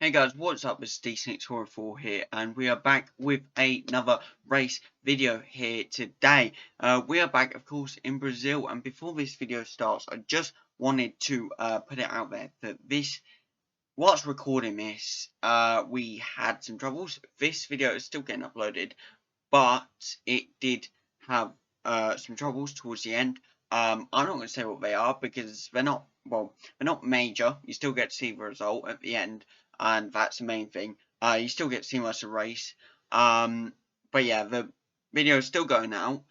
Hey guys, what's up? It's D644 here, and we are back with another race video here today. We are back, of course, in Brazil, and before this video starts, I just wanted to put it out there that whilst recording this, we had some troubles. This video is still getting uploaded, but it did have some troubles towards the end. I'm not going to say what they are because they're not major. You still get to see the result at the end, and that's the main thing. You still get to see most of the race. But yeah, the video is still going out.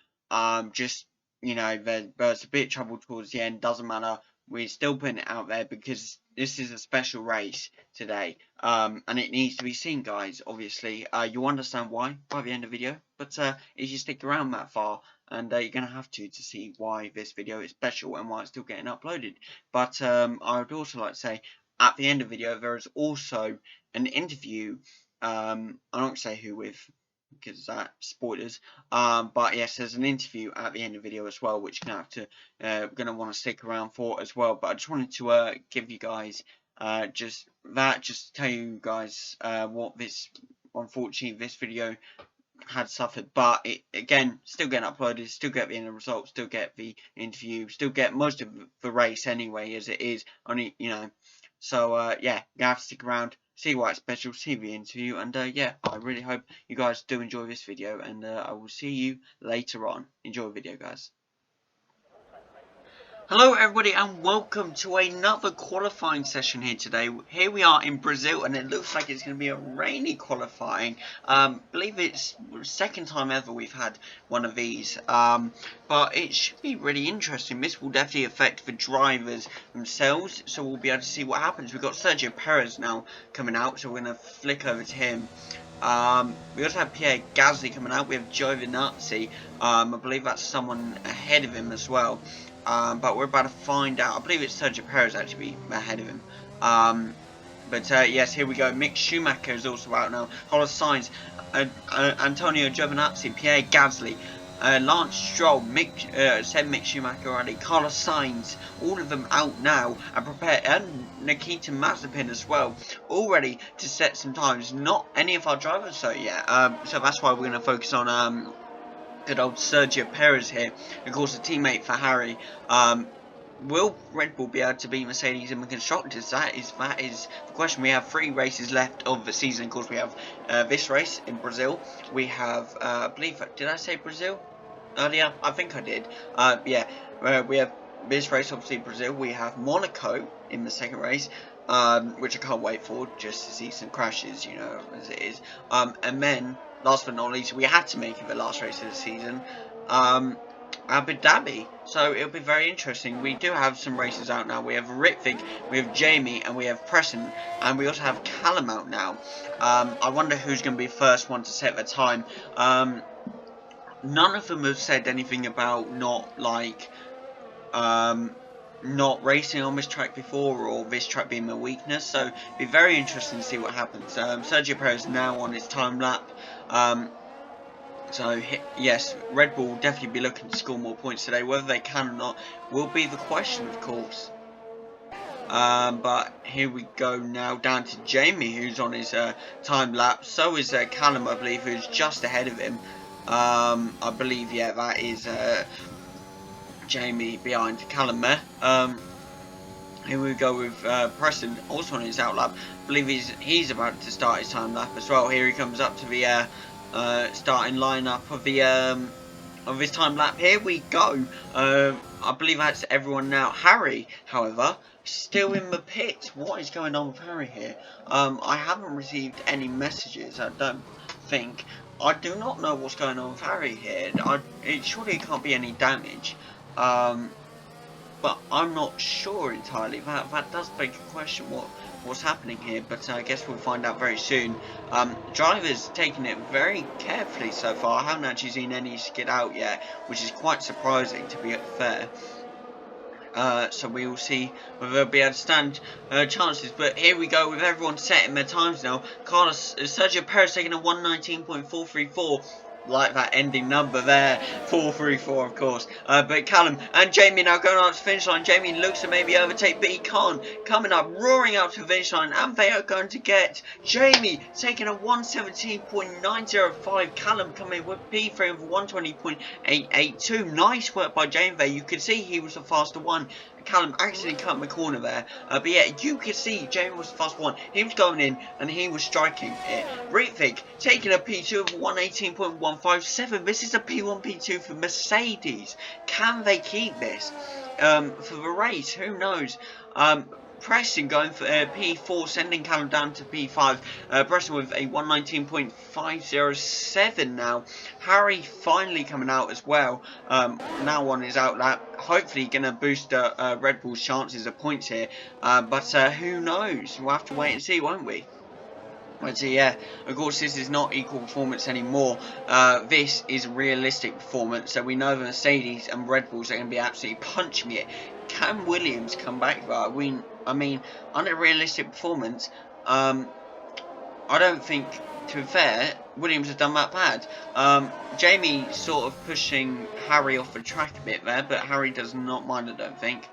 Just there's a bit of trouble towards the end. Doesn't matter. We're still putting it out there because this is a special race today. And it needs to be seen, guys. Obviously, you understand why by the end of the video. But if you stick around that far, and you're gonna have to see why this video is special and why it's still getting uploaded. But I would also like to say at the end of the video there is also an interview. I don't say who with because spoilers. But yes, there's an interview at the end of the video as well, which you're gonna want to stick around for as well. But I just wanted to give you guys just to tell you guys what this, unfortunately, this video had suffered, but it again still getting uploaded, still get the end result, still get the interview, still get most of the race anyway, as it is only so yeah, you have to stick around, see why it's special, see the interview, and yeah, I really hope you guys do enjoy this video, and I will see you later on. Enjoy the video, guys. Hello everybody and welcome to another qualifying session here today. Here we are in Brazil and it looks like it's going to be a rainy qualifying. Believe it's the second time ever we've had one of these. But it should be really interesting. This will definitely affect the drivers themselves, so we'll be able to see what happens. We've got Sergio Perez now coming out, so we're going to flick over to him. We also have Pierre Gasly coming out. We have Giovinazzi. I believe that's someone ahead of him as well. But we're about to find out. I believe it's Sergio Perez actually ahead of him. But yes, here we go. Mick Schumacher is also out now. Carlos Sainz, Antonio Giovinazzi, Pierre Gasly, Lance Stroll, said Mick Schumacher already, Carlos Sainz, all of them out now and prepared, and Nikita Mazepin as well, all ready to set some times. Not any of our drivers so yet. So that's why we're going to focus on good old Sergio Perez here, of course a teammate for Harry. Will Red Bull be able to beat Mercedes in the constructors? That is the question. We have 3 races left of the season. Of course, we have this race in Brazil. We have, I believe, did I say Brazil earlier? I think I did. Yeah, we have this race, obviously Brazil. We have Monaco in the second race, which I can't wait for, just to see some crashes, you know, as it is. And then, last but not least, we had to make it the last race of the season, Abu Dhabi. So it'll be very interesting. We do have some races out now. We have Ritвik, we have Jamie, and we have Preston, and we also have Callum out now. I wonder who's going to be the first one to set the time. None of them have said anything about not racing on this track before, or this track being a weakness, so it'll be very interesting to see what happens. Sergio Perez now on his time lap. So yes, Red Bull will definitely be looking to score more points today. Whether they can or not will be the question, of course. But here we go now down to Jamie, who's on his time lap. So is Callum, I believe, who's just ahead of him. I believe, yeah, that is Jamie behind Callum there. Here we go with Preston, also on his out lap. I believe he's about to start his time lap as well. Here he comes up to the starting lineup of his time lap. Here we go. I believe that's everyone now. Harry, however, still in the pit. What is going on with Harry here? I haven't received any messages, I don't think. I do not know what's going on with Harry here. Surely it can't be any damage. But I'm not sure entirely. That does beg a question what's happening here, but I guess we'll find out very soon. Drivers taking it very carefully so far. I haven't actually seen any skid out yet, which is quite surprising, to be fair. So we will see whether they'll be able to stand chances. But here we go with everyone setting their times now. Sergio Perez taking a 1:19.434. like that ending number there, 434 of course. But Callum and Jamie now going on to the finish line. Jamie looks to maybe overtake, but he can't. Coming up, roaring out to the finish line, and they are going to get Jamie taking a 117.905. Callum coming with P3 of 120.882. Nice work by Jamie there. You could see he was the faster one. Callum actually cut my corner there, but yeah, you could see Jamie was the fast one. He was going in and he was striking it. Ritvik taking a P2 of 118.157. This is a P1, P2 for Mercedes. Can they keep this for the race? Who knows? Preston going for P4, sending Callum down to P5. Preston with a 119.507 now. Harry finally coming out as well. Now on his outlap. Hopefully going to boost Red Bull's chances of points here. But who knows? We'll have to wait and see, won't we? But yeah, of course this is not equal performance anymore. This is realistic performance. So we know the Mercedes and Red Bulls are going to be absolutely punching it. Can Williams come back? I mean, under realistic performance, I don't think, to be fair, Williams has done that bad. Jamie sort of pushing Harry off the track a bit there, but Harry does not mind, I don't think.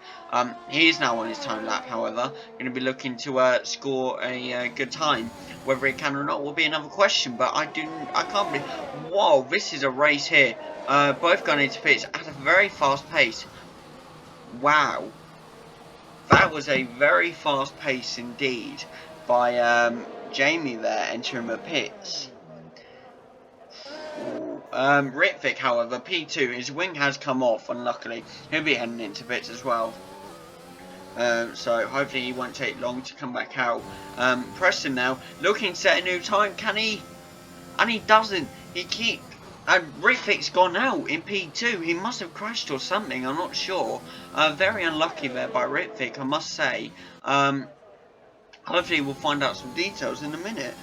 He is now on his time lap, however, going to be looking to score a good time. Whether he can or not will be another question, but I can't believe. Whoa, this is a race here. Both going into pits at a very fast pace. Wow, that was a very fast pace indeed by Jamie there entering the pits. Ritvik, however, P2, his wing has come off, unluckily. He'll be heading into pits as well. So hopefully he won't take long to come back out. Preston now looking to set a new time. Can he? And he doesn't. He keeps. And Ritvik's gone out in P2. He must have crashed or something. I'm not sure. Very unlucky there by Ritvik, I must say. Hopefully we'll find out some details in a minute.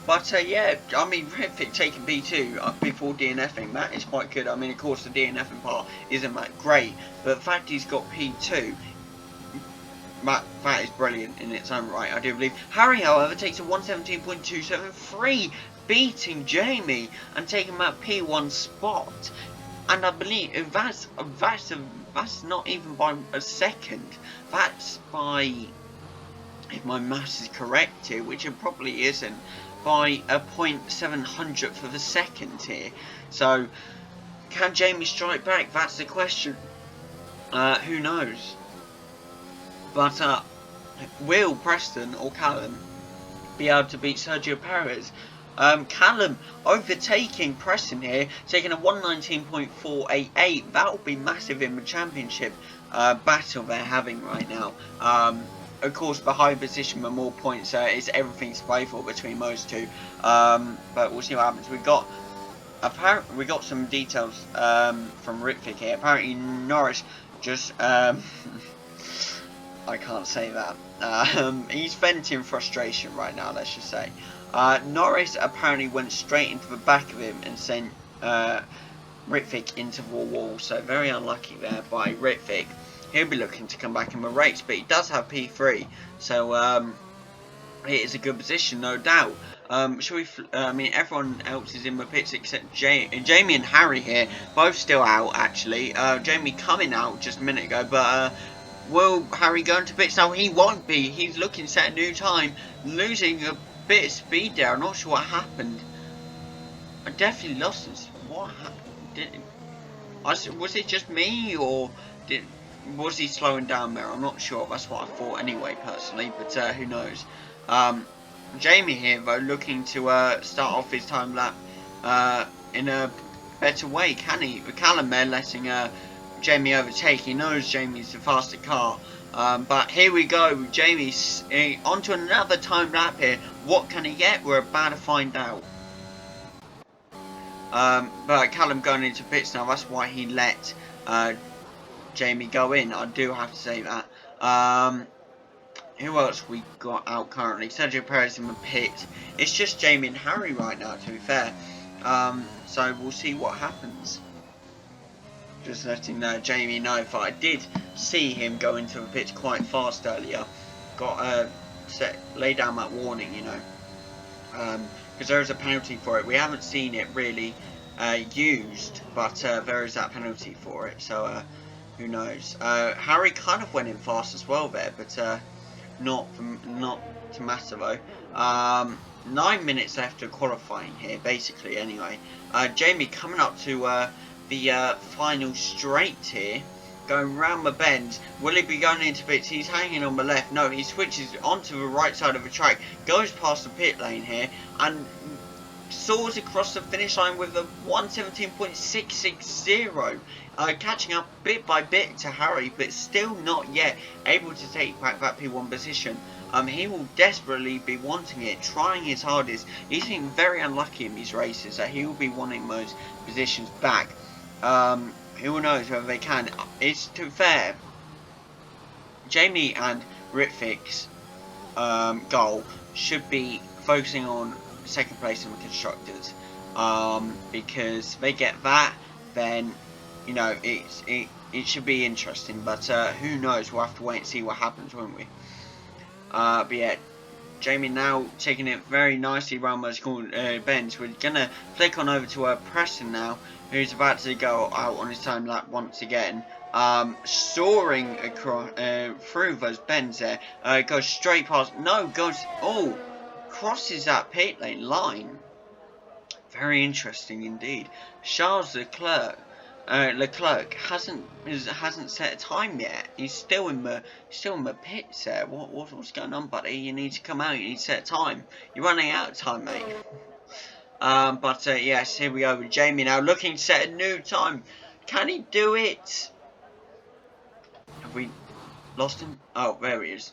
But yeah, I mean, Ritvik taking P2 before DNFing, that is quite good. I mean, of course, the DNFing part isn't that great, but the fact he's got P2, that is brilliant in its own right, I do believe. Harry, however, takes a 117.273, beating Jamie and taking that P1 spot. And I believe that's not even by a second. That's by, if my maths is correct here, which it probably isn't, by a 0.700th of a second here. So, can Jamie strike back? That's the question. Who knows? But will Preston or Callum be able to beat Sergio Perez? Callum overtaking Preston here, taking a 119.488. That will be massive in the championship battle they're having right now. Of course, the higher position with more points is everything to play for between those two. But we'll see what happens. We got some details from Ritvik here. Apparently, Norris just I can't say that. He's venting frustration right now, let's just say. Norris apparently went straight into the back of him and sent Ritvik into the wall. So very unlucky there by Ritvik. He'll be looking to come back in the race, but he does have P3, so it is a good position, no doubt. Shall we? I mean, everyone else is in the pits except Jamie and Harry here, both still out actually. Jamie coming out just a minute ago, but will Harry go into pits now? He won't be. He's looking to set a new time, losing a bit of speed there. I'm not sure what happened. I definitely lost this. What happened? Was it just me, or was he slowing down there? I'm not sure. That's what I thought anyway, personally. But who knows? Jamie here, though, looking to start off his time lap in a better way. Can he? Callum there letting Jamie overtake. He knows Jamie's the faster car. But here we go. Jamie's onto another time lap here. What can he get? We're about to find out. But Callum going into pits now. That's why he let Jamie go in. I do have to say that. Who else we got out currently? Sergio Perez in the pit. It's just Jamie and Harry right now, to be fair. So we'll see what happens. Just letting Jamie know if I did see him go into the pit quite fast earlier. Got lay down that warning, you know. because there is a penalty for it. We haven't seen it really used, but there is that penalty for it. So who knows? Harry kind of went in fast as well there, but not to Massimo. 9 minutes left of qualifying here, basically. Anyway, Jamie coming up to the final straight here. Going round the bend. Will he be going into pits? He's hanging on the left. No, he switches onto the right side of the track. Goes past the pit lane here. And soars across the finish line with a 1:17.660. Catching up bit by bit to Harry. But still not yet able to take back that P1 position. He will desperately be wanting it. Trying his hardest. He's been very unlucky in these races. That he will be wanting those positions back. Who knows whether they can. It's to be fair, Jamie and Ritvik's goal should be focusing on second place in the constructors, because if they get that, then you know it should be interesting. But who knows? We'll have to wait and see what happens, won't we? But yeah, Jamie now taking it very nicely around those bends. We're gonna flick on over to Preston now, who's about to go out on his time lap once again. Soaring across through those bends there. Goes straight past. No, crosses that pit lane line. Very interesting indeed. Charles Leclerc hasn't set a time yet. He's still in the pits there. What's going on, buddy? You need to come out. You need to set a time. You're running out of time, mate. But yes, here we go with Jamie now looking to set a new time. Can he do it? Have we lost him? Oh, there he is.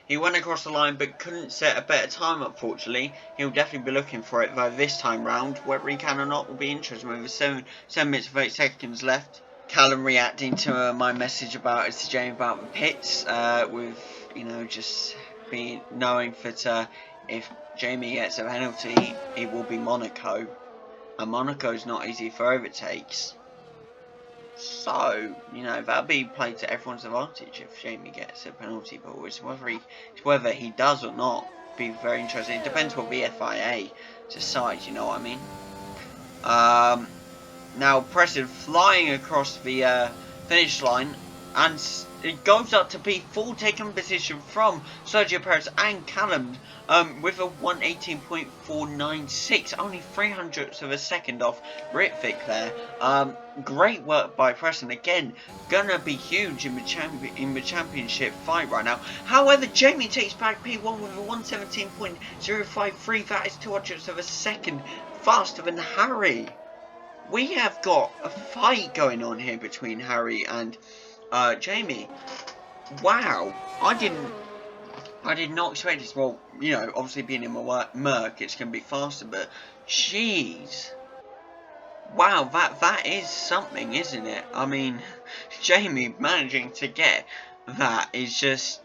He went across the line but couldn't set a better time, unfortunately. He'll definitely be looking for it though this time round. Whether he can or not will be interesting. With 7 minutes and 8 seconds left. Callum reacting to my message about Jamie about the pits, with just knowing that if Jamie gets a penalty, it will be Monaco, and Monaco's not easy for overtakes. So that'll be played to everyone's advantage if Jamie gets a penalty. But it's whether he does or not. Be very interesting. It depends what the FIA decides. You know what I mean? Now Preston flying across the finish line, and it goes up to P4, taking position from Sergio Perez and Callum, with a 1:18.496, only 300ths of a second off Ritvik there. Great work by Preston. Again, gonna be huge in the championship fight right now. However, Jamie takes back P1 with a 1:17.053. That is 200ths of a second faster than Harry. We have got a fight going on here between Harry and Jamie. Wow, I did not expect this. Well, obviously being in my Merc, it's going to be faster, but jeez. Wow, that is something, isn't it? I mean, Jamie managing to get that is just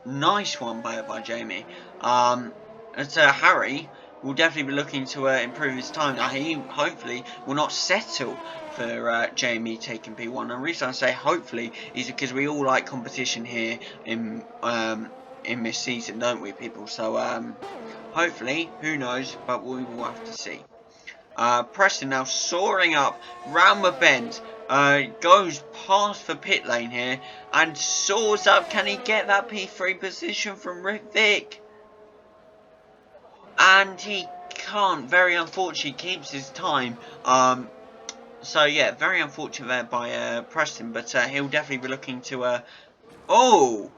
nice one by Jamie. Harry will definitely be looking to improve his time. He hopefully will not settle for Jamie taking P1. And the reason I say hopefully is because we all like competition here in this season, don't we, people? So hopefully, who knows, but we will have to see. Preston now soaring up round the bend, goes past the pit lane here and soars up. Can he get that P3 position from Ritvik? And he can't. Very unfortunately, keeps his time. So yeah, very unfortunate there by Preston, but he'll definitely be looking to oh!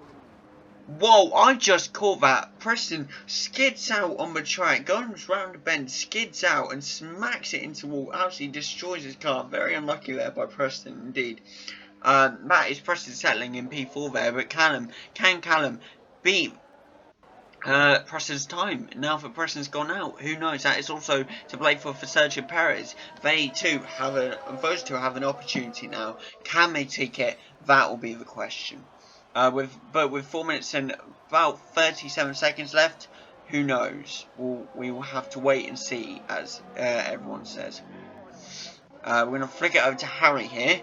Whoa, I just caught that. Preston skids out on the track, goes round the bend, skids out and smacks it into the wall, absolutely destroys his car. Very unlucky there by Preston indeed. That is Preston settling in P4 there, but can Callum beat Preston's time now that Preston's gone out? Who knows? That is also to blame for Sergio Perez. They too those two have an opportunity now. Can they take it? That will be the question. With 4 minutes and about 37 seconds left, who knows? We will have to wait and see, as everyone says. We're going to flick it over to Harry here.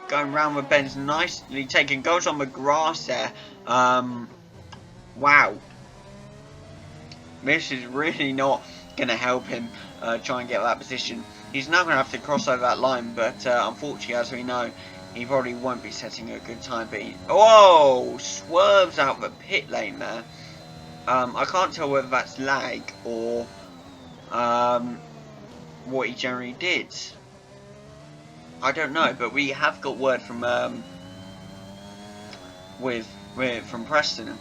Going round with bends, nicely taken. Goes on the grass there. Wow. This is really not going to help him try and get that position. He's now going to have to cross over that line, but unfortunately, as we know, he probably won't be setting a good time. But whoa, swerves out the pit lane there. I can't tell whether that's lag or what he generally did. I don't know, but we have got word from from Preston.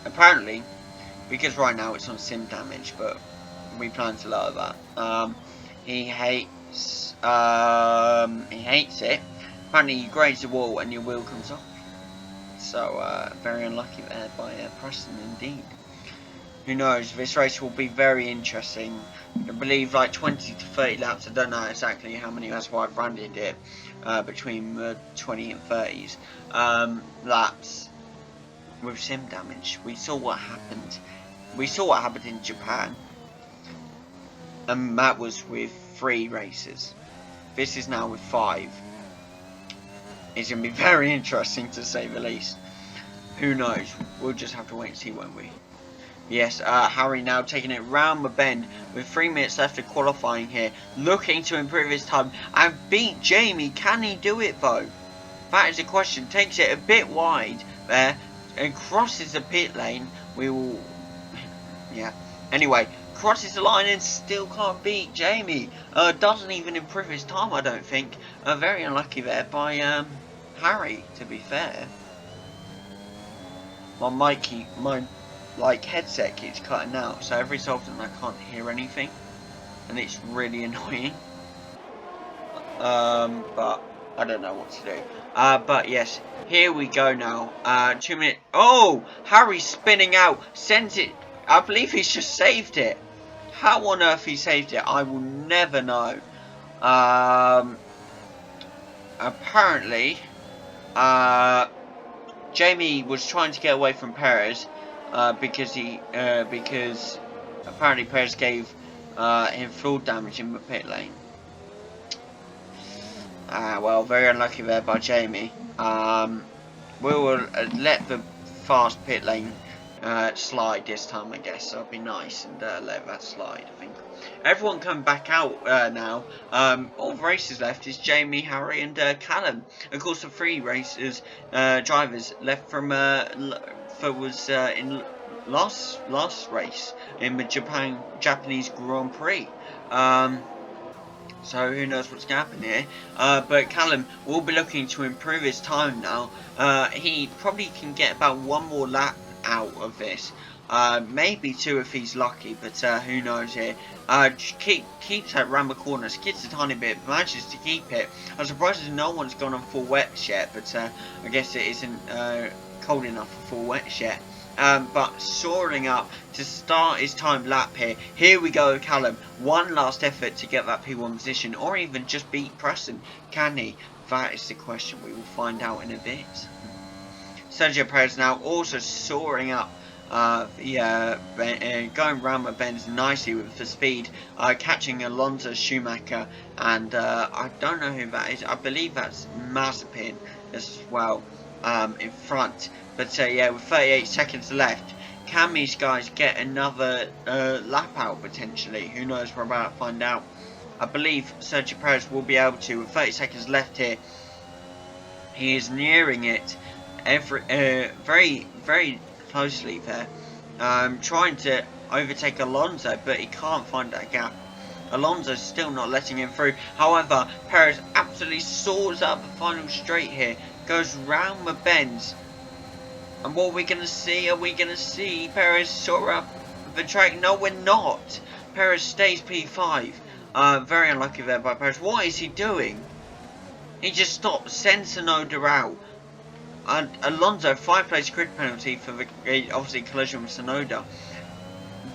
Apparently, because right now it's on sim damage, but we plan to lower that. He hates it. Apparently, he grades the wall and your wheel comes off. So very unlucky there by Preston indeed. Who knows? This race will be very interesting. I believe like 20 to 30 laps. I don't know exactly how many. That's why I've branded it between the 20 and 30s laps with sim damage. We saw what happened. We saw what happened in Japan, and that was with 3 races. This is now with 5. It's going to be very interesting to say the least. Who knows? We'll just have to wait and see, won't we? Yes, Harry now taking it round the bend with 3 minutes left of qualifying here, looking to improve his time and beat Jamie. Can he do it though? That is the question. Takes it a bit wide there and crosses the pit lane. We will, yeah. Anyway, crosses the line and still can't beat Jamie. Doesn't even improve his time, I don't think. Very unlucky there by Harry, to be fair. My headset keeps cutting out, so every so often I can't hear anything, and it's really annoying. But I don't know what to do. But yes, here we go now. 2 minutes. Oh, Harry's spinning out. Sends it. I believe he's just saved it. How on earth he saved it, I will never know. Apparently, Jamie was trying to get away from Perez because apparently Perez gave him full damage in the pit lane. Well, very unlucky there by Jamie. We will let the fast pit lane slide this time, I guess. So it'll be nice and let that slide, I think. Everyone coming back out now. All the races left is Jamie, Harry and Callum. Of course, the 3 racers, drivers left from was in last race in the Japanese Grand Prix. So who knows what's going to happen here. But Callum will be looking to improve his time now. He probably can get about 1 more lap out of this. Maybe 2 if he's lucky, but who knows here. Keeps that round the corner, skids a tiny bit, manages to keep it. I'm surprised no one's gone on full wets yet, but I guess it isn't cold enough for full wets yet. But soaring up to start his time lap here. Here we go, Callum. 1 last effort to get that P1 position, or even just beat Preston. Can he? That is the question. We will find out in a bit. Sergio Perez now also soaring up. Going round the bends nicely with the speed, catching Alonso, Schumacher, and I don't know who that is. I believe that's Mazepin as well in front. But yeah, with 38 seconds left, can these guys get another lap out potentially? Who knows? We're about to find out. I believe Sergio Perez will be able to. With 30 seconds left here, he is nearing it very, very closely there. Trying to overtake Alonso, but he can't find that gap. Alonso's still not letting him through. However, Perez absolutely soars up the final straight here. Goes round the bends. And what are we going to see? Are we going to see Perez soar up the track? No, we're not. Perez stays P5. Very unlucky there by Perez. What is he doing? He just stopped. Sends Tsunoda out. Alonso, 5-place grid penalty for the obviously collision with Tsunoda.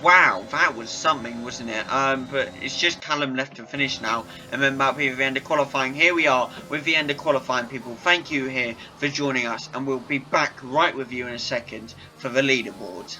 Wow, that was something, wasn't it? But it's just Callum left to finish now, and then that'll be the end of qualifying. Here we are with the end of qualifying, people. Thank you here for joining us, and we'll be back right with you in a second for the leaderboard.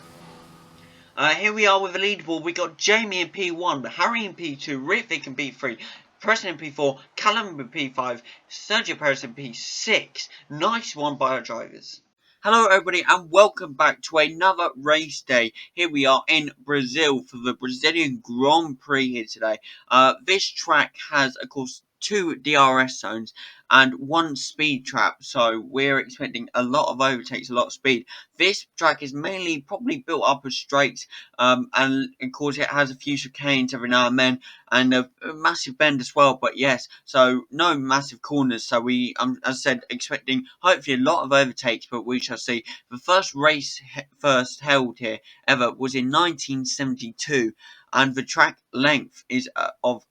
Here we are with the leaderboard. We got Jamie in P1, Harry in P2, Ritvik in P3, Preston in P4, Callum in P5, Sergio Perez in P6. Nice one by our drivers. Hello everybody and welcome back to another race day. Here we are in Brazil for the Brazilian Grand Prix here today. This track has of course 2 DRS zones and 1 speed trap, so we're expecting a lot of overtakes, a lot of speed. This track is mainly probably built up of straights, and of course it has a few chicanes every now and then and a massive bend as well, but yes, so no massive corners, so we as I said, expecting hopefully a lot of overtakes, but we shall see. The first race first held here ever was in 1972, and the track length is of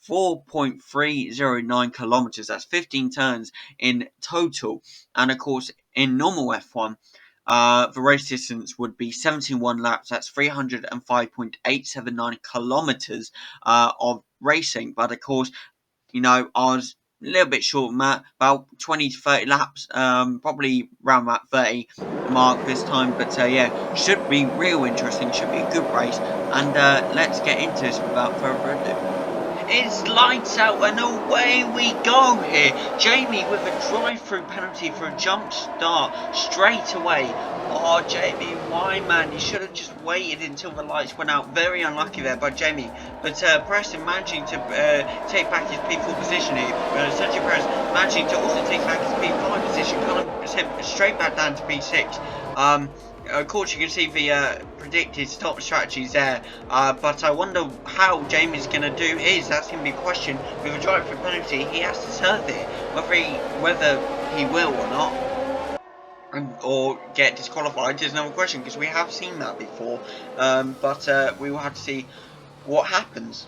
4.309 kilometers. That's 15 turns in total, and of course in normal F1 the race distance would be 71 laps. That's 305.879 kilometers of racing. But of course, you know, I was a little bit short on that, about 20 to 30 laps, probably around that 30 mark this time. But yeah, should be real interesting. Should be a good race. And let's get into this without further ado. It's lights out and away we go here. Jamie with a drive-through penalty for a jump start straight away. Oh, Jamie, why, man? You should have just waited until the lights went out. Very unlucky there by Jamie. But Preston managing to take back his P4 position here. Sergio Perez managing to also take back his P5 position. Kind of sent straight back down to P6. Of course, you can see the predicted stop strategies there, but I wonder how Jamie's going to do his. That's going to be a question. With a drive-through penalty, he has to serve it, whether he will or not, or get disqualified is another question, because we have seen that before, but we will have to see what happens.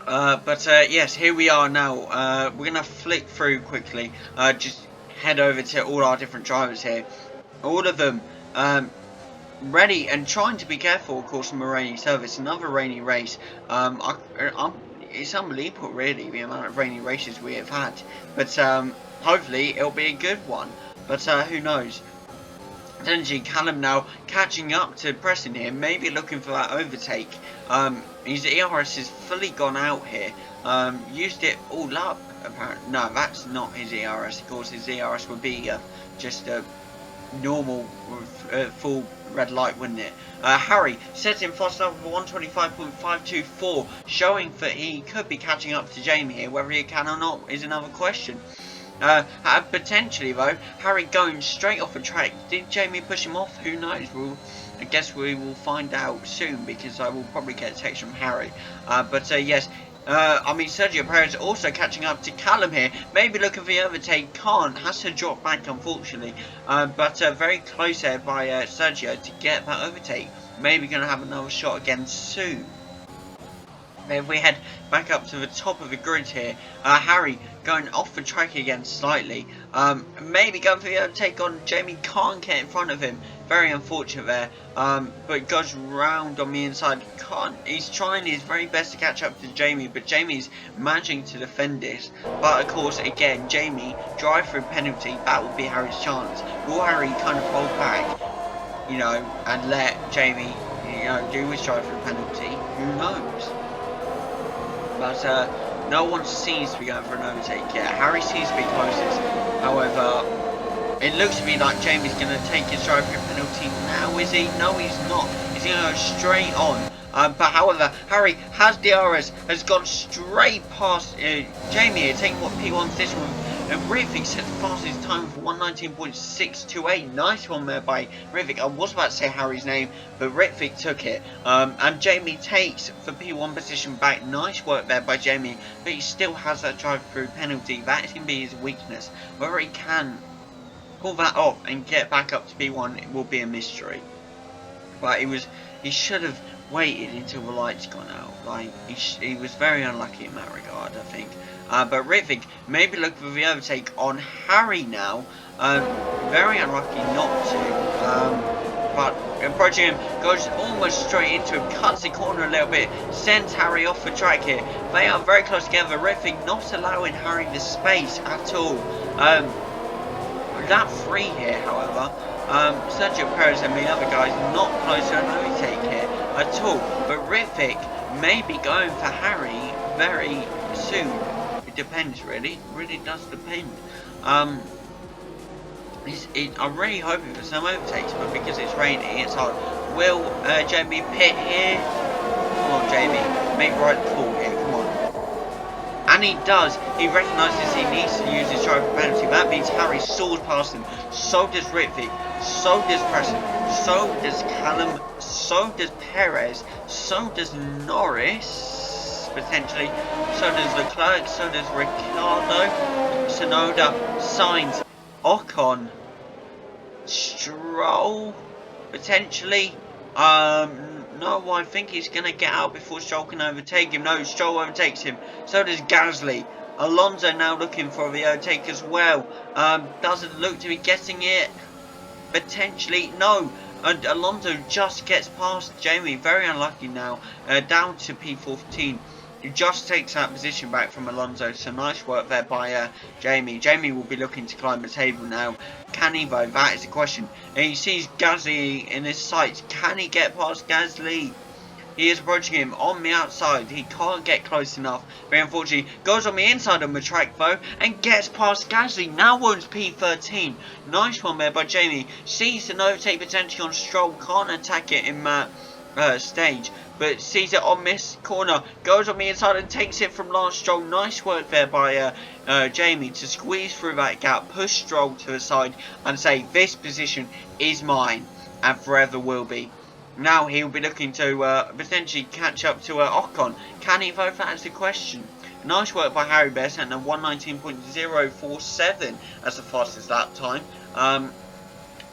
Yes, here we are now. We're going to flick through quickly, just head over to all our different drivers here. All of them ready and trying to be careful, of course, in the rainy service. Another rainy race. It's unbelievable, really, the amount of rainy races we have had. But hopefully it'll be a good one. But who knows? Potentially Callum now catching up to Preston here, maybe looking for that overtake. His ERS is fully gone out here. Used it all up, apparently. No, that's not his ERS. Of course, his ERS would be just a normal full red light, wouldn't it? Harry sets in fast enough for 125.524, showing that he could be catching up to Jamie here. Whether he can or not is another question. Potentially though, Harry going straight off the track. Did Jamie push him off? Who knows? I guess we will find out soon, because I will probably get a text from Harry. Yes. Sergio Perez also catching up to Callum here. Maybe looking for the overtake. Can't. Has to drop back, unfortunately. Very close there by Sergio to get that overtake. Maybe going to have another shot again soon. If we head back up to the top of the grid here, Harry going off the track again slightly. Maybe going for the overtake on Jamie. Can't get in front of him. Very unfortunate there. But goes round on the inside. Can't. He's trying his very best to catch up to Jamie, but Jamie's managing to defend this. But of course, again, Jamie drive-through penalty. That would be Harry's chance. Will Harry kind of hold back, you know, and let Jamie, you know, do his drive-through penalty? Who knows? But no one seems to be going for an overtake yet. Harry seems to be closest. However, it looks to me like Jamie's going to take his drive-through penalty now, is he? No, he's not. He's going to go straight on. However, Harry has DRS, has gone straight past Jamie here, taking what P1's this one. And Rivik set the fastest time for 119.628. Nice one there by Rivik. I was about to say Harry's name, but Rivik took it. And Jamie takes the P1 position back. Nice work there by Jamie, but he still has that drive-through penalty. That is going to be his weakness. Whether he can pull that off and get back up to P1, it will be a mystery. But he should have waited until the lights gone out. Like, he was very unlucky in that regard, I think. But Rivik maybe look for the overtake on Harry now. Very unlucky not to. But approaching him, goes almost straight into him, cuts the corner a little bit, sends Harry off the track here. They are very close together. Rivik not allowing Harry the space at all. Lap 3 here, however. Sergio Perez and the other guys not close to an overtake here at all. But Rivik may be going for Harry very soon. It depends, really. It really does depend. I'm really hoping for some overtakes, but because it's raining, it's hard. Will Jamie pit here? Come on, Jamie, make the right call here. Come on. And he does. He recognises he needs to use his driver penalty. That means Harry soars past him. So does Ritvic. So does Preston. So does Callum. So does Perez. So does Norris, potentially. So does Leclerc. So does Ricciardo. Tsunoda. Sainz. Ocon. Stroll. Potentially. No, I think he's going to get out before Stroll can overtake him. No, Stroll overtakes him. So does Gasly. Alonso now looking for the overtake as well. Doesn't look to be getting it. Potentially, no. Alonso just gets past Jamie. Very unlucky now. Down to P14. He just takes that position back from Alonso, so nice work there by Jamie. Jamie will be looking to climb the table now. Can he though? That is the question. And he sees Gasly in his sights. Can he get past Gasly? He is approaching him on the outside. He can't get close enough. Very unfortunately, goes on the inside of the track though and gets past Gasly. Now owns P13. Nice one there by Jamie. Sees an overtake potential on Stroll. Can't attack it in that stage, but sees it on this corner, goes on the inside and takes it from Lance Stroll. Nice work there by Jamie to squeeze through that gap, push Stroll to the side and say this position is mine and forever will be. Now he'll be looking to potentially catch up to Ocon. Can he though? That's the question. Nice work by Harry Best and a 1:19.047 as the fastest lap time.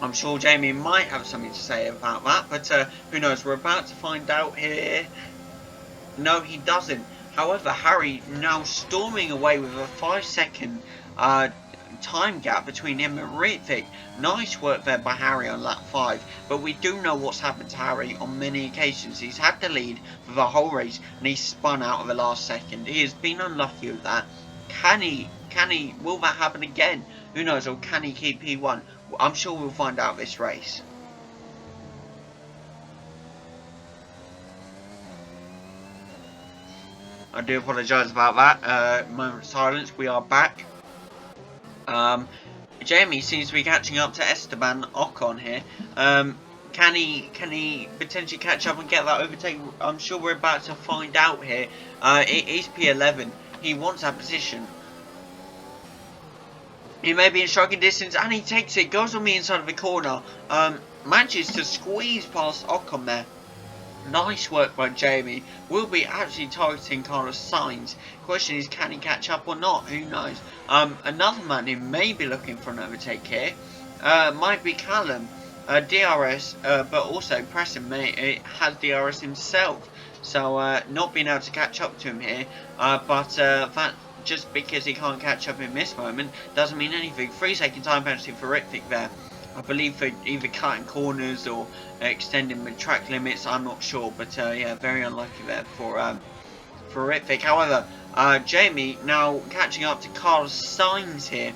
I'm sure Jamie might have something to say about that, but who knows? We're about to find out here. No, he doesn't. However, Harry now storming away with a 5-second time gap between him and Ritvic. Nice work there by Harry on lap 5, but we do know what's happened to Harry on many occasions. He's had the lead for the whole race and he's spun out of the last second. He has been unlucky with that. Will that happen again? Who knows? Or can he keep P1? I'm sure we'll find out this race. I do apologise about that. Moment of silence. We are back. Jamie seems to be catching up to Esteban Ocon here. Can he potentially catch up and get that overtake? I'm sure we're about to find out here. It is P11. He wants that position. He may be in striking distance and he takes it, goes on the inside of the corner, manages to squeeze past Ocon there. Nice work by Jamie. Will be actually targeting Carlos Sainz. Question is, can he catch up or not? Who knows? Another man who may be looking for an overtake here might be Callum. DRS, but also Preston has DRS himself. So not being able to catch up to him here. But that just because he can't catch up in this moment doesn't mean anything. 3-second time penalty for Ritvic there. I believe for either cutting corners or extending the track limits. I'm not sure, but yeah, very unlucky there for Ritvic. However, Jamie now catching up to Carlos Sainz here.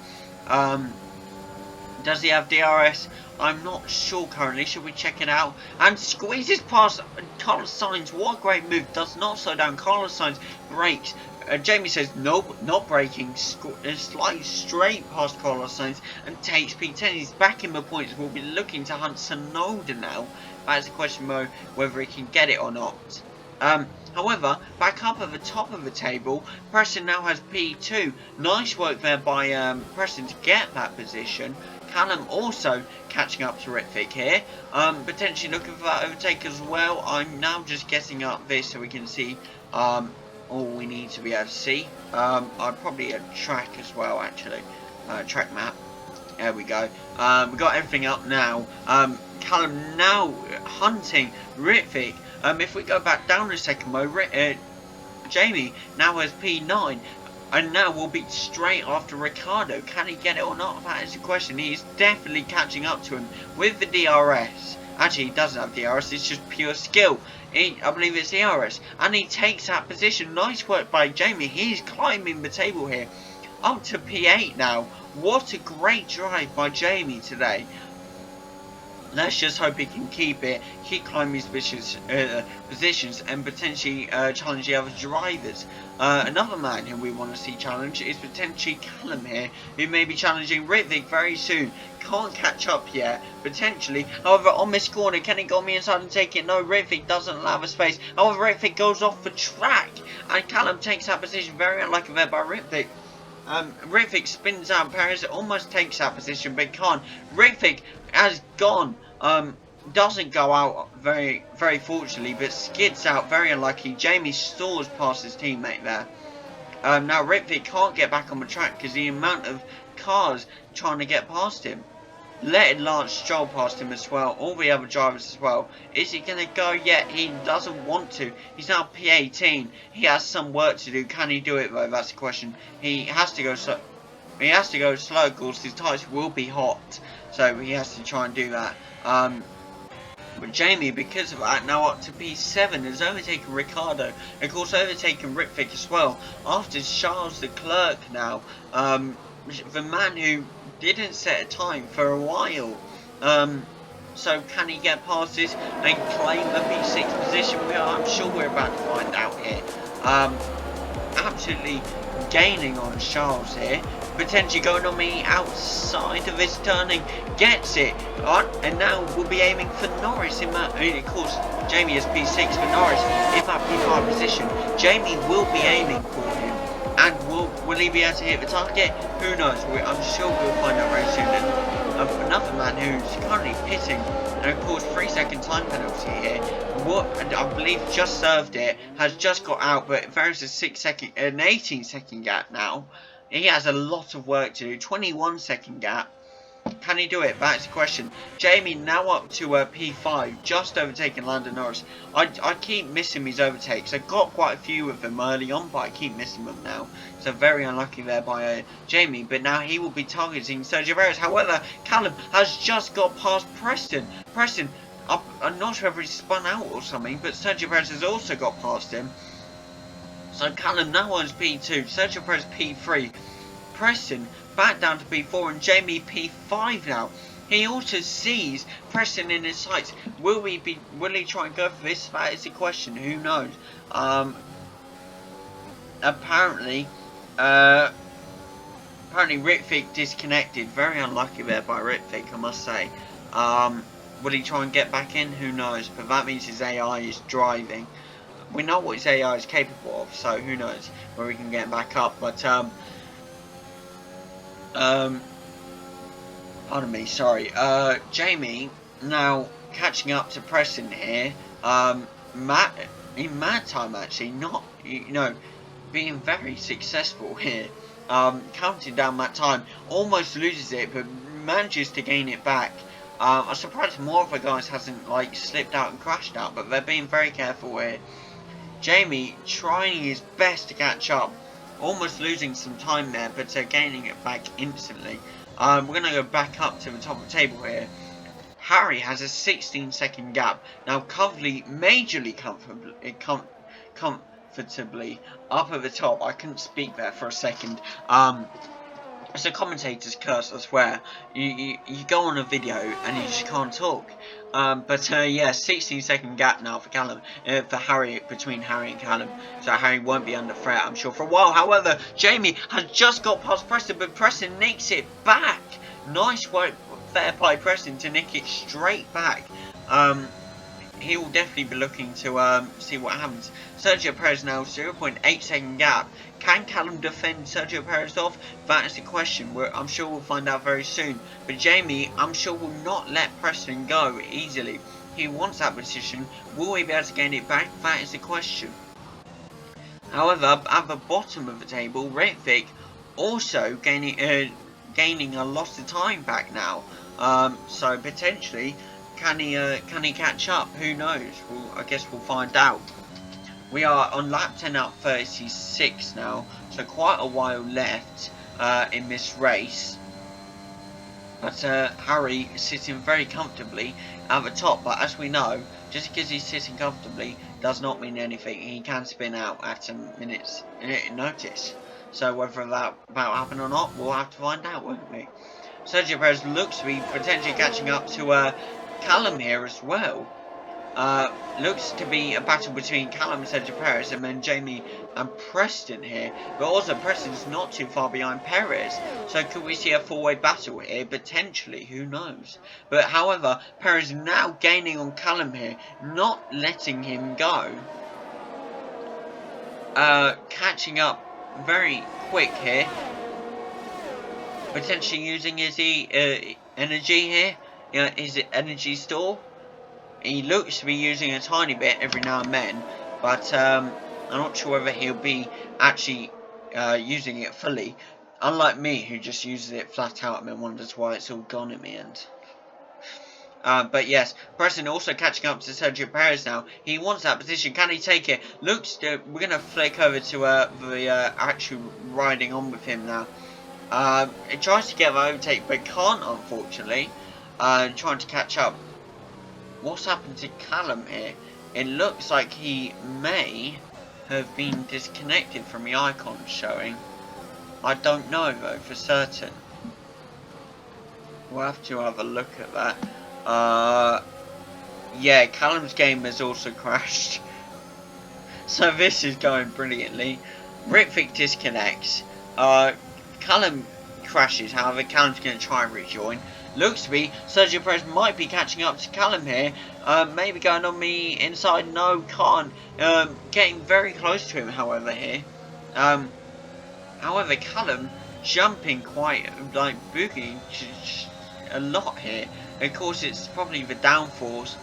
Does he have DRS? I'm not sure currently. Should we check it out? And squeezes past Carlos Sainz. What a great move. Does not slow down. Carlos Sainz brakes. Jamie says nope, not braking. Slides straight past Carlos Sainz and takes P10. He's back in the points. We'll be looking to hunt Tsunoda now. That's the question though, whether he can get it or not. However, back up at the top of the table, Preston now has P2. Nice work there by Preston to get that position. Callum also catching up to Ritvic here. Potentially looking for that overtake as well. I'm now just getting up this so we can see all we need to be able to see. I'd probably a track as well actually. Track map. There we go. We've got everything up now. Callum now hunting Ritvic. If we go back down a second, Jamie now has P9. And now we'll be straight after Ricciardo. Can he get it or not? That is the question. He's definitely catching up to him with the DRS. Actually, he doesn't have DRS. It's just pure skill. I believe it's DRS. And he takes that position. Nice work by Jamie. He's climbing the table here. Up to P8 now. What a great drive by Jamie today. Let's just hope he can keep it, keep climbing his positions, and potentially challenge the other drivers. Another man who we want to see challenge is potentially Callum here, who may be challenging Ritvic very soon. Can't catch up yet, potentially. However, on this corner, can he go me inside and take it? No, Ritvic doesn't allow the space. However, Ritvic goes off the track, and Callum takes that position. Very unlucky there by Ritvic. Ritvic spins out, Perez almost takes that position, but can't. Ritvic has gone. Doesn't go out very fortunately, but skids out, very unlucky. Jamie stores past his teammate there. Now Ritvic can't get back on the track because the amount of cars trying to get past him. Letting Lance Stroll past him as well, all the other drivers as well. Is he going to go yet? He doesn't want to. He's now P18. He has some work to do. Can he do it though? That's the question. He has to go slow. He has to go slow, of course. His tyres will be hot, so he has to try and do that. But Jamie, because of that, now up to P7, has overtaken Ricciardo. Of course, overtaken Ritvic as well. After Charles Leclerc now, the man who didn't set a time for a while. So can he get past this and claim a P6 position? I'm sure we're about to find out here. Absolutely gaining on Charles here. Potentially going on me outside of his turning. Gets it. And now we'll be aiming for Norris in that. Of course, Jamie is P6 for Norris in that P5 position. Jamie will be aiming for him. And will he be able to hit the target? Who knows? I'm sure we'll find out very soon. And another man who's currently pitting, and of course 3-second time penalty here. And I believe just served it, has just got out, but there's an 18-second gap now. He has a lot of work to do. 21-second gap. Can he do it? That's the question. Jamie now up to P5, just overtaking Lando Norris. I keep missing his overtakes. I got quite a few of them early on, but I keep missing them now. So very unlucky there by Jamie. But now he will be targeting Sergio Perez. However, Callum has just got past Preston. Preston, I'm not sure if he spun out or something, but Sergio Perez has also got past him. So Callum now owns P2, Sergio Perez P3, Preston back down to P4, and Jamie P5 now. He also sees Preston in his sights. Will he try and go for this? That is the question. Who knows? Apparently Ritvic disconnected. Very unlucky there by Ritvic, I must say. Will he try and get back in? Who knows? But that means his AI is driving. We know what his AI is capable of, so who knows where we can get back up. But pardon me, sorry. Jamie now catching up to Preston here. In mad time actually, not being very successful here. Counting down that time, almost loses it, but manages to gain it back. I'm surprised more of the guys hasn't slipped out and crashed out, but they're being very careful here. Jamie trying his best to catch up, almost losing some time there, but gaining it back instantly. We're going to go back up to the top of the table here. Harry has a 16-second gap. Now Covley majorly comfortably up at the top. I couldn't speak there for a second. It's a commentator's curse, I swear. You go on a video and you just can't talk. Yeah, 16-second gap now for Callum, for Harry, between Harry and Callum. So Harry won't be under threat, I'm sure, for a while. However, Jamie has just got past Preston, but Preston nicks it back. Nice work there by Preston to nick it straight back. He will definitely be looking to see what happens. Sergio Perez now 0.8 second gap. Can Callum defend Sergio Perez off? That is the question. I'm sure we'll find out very soon. But Jamie, I'm sure, will not let Preston go easily. He wants that position. Will he be able to gain it back? That is the question. However, at the bottom of the table, Ritvic also gaining a lot of time back now. So potentially, can he catch up? Who knows? I guess we'll find out. We are on lap 10 out 36 now, so quite a while left in this race. But Harry is sitting very comfortably at the top. But as we know, just because he's sitting comfortably does not mean anything. He can spin out at a minute's notice. So whether that will happen or not, we'll have to find out, won't we? Sergio Perez looks to be potentially catching up to Callum here as well. Looks to be a battle between Callum and Sergio Perez, and then Jamie and Preston here. But also Preston's not too far behind Perez, so could we see a four-way battle here? Potentially, who knows? But however, Perez now gaining on Callum here, not letting him go. Catching up very quick here. Potentially using his energy here, his energy store. He looks to be using a tiny bit every now and then, but I'm not sure whether he'll be actually using it fully. Unlike me, who just uses it flat out and then wonders why it's all gone in the end. But yes, Preston also catching up to Sergio Perez now. He wants that position. Can he take it? Looks to, we're going to flick over to the actual riding on with him now. It tries to get the overtake, but can't, unfortunately. Trying to catch up. What's happened to Callum here? It looks like he may have been disconnected from the icons showing. I don't know though for certain. We'll have to have a look at that. Yeah, Callum's game has also crashed. So this is going brilliantly. Ritvic disconnects. Callum crashes, however Callum's going to try and rejoin. Looks to be Sergio Perez might be catching up to Callum here. Maybe going on the inside. No, can't. Getting very close to him, however, here. However, Callum jumping quite, like, boogieing a lot here. Of course, it's probably the downforce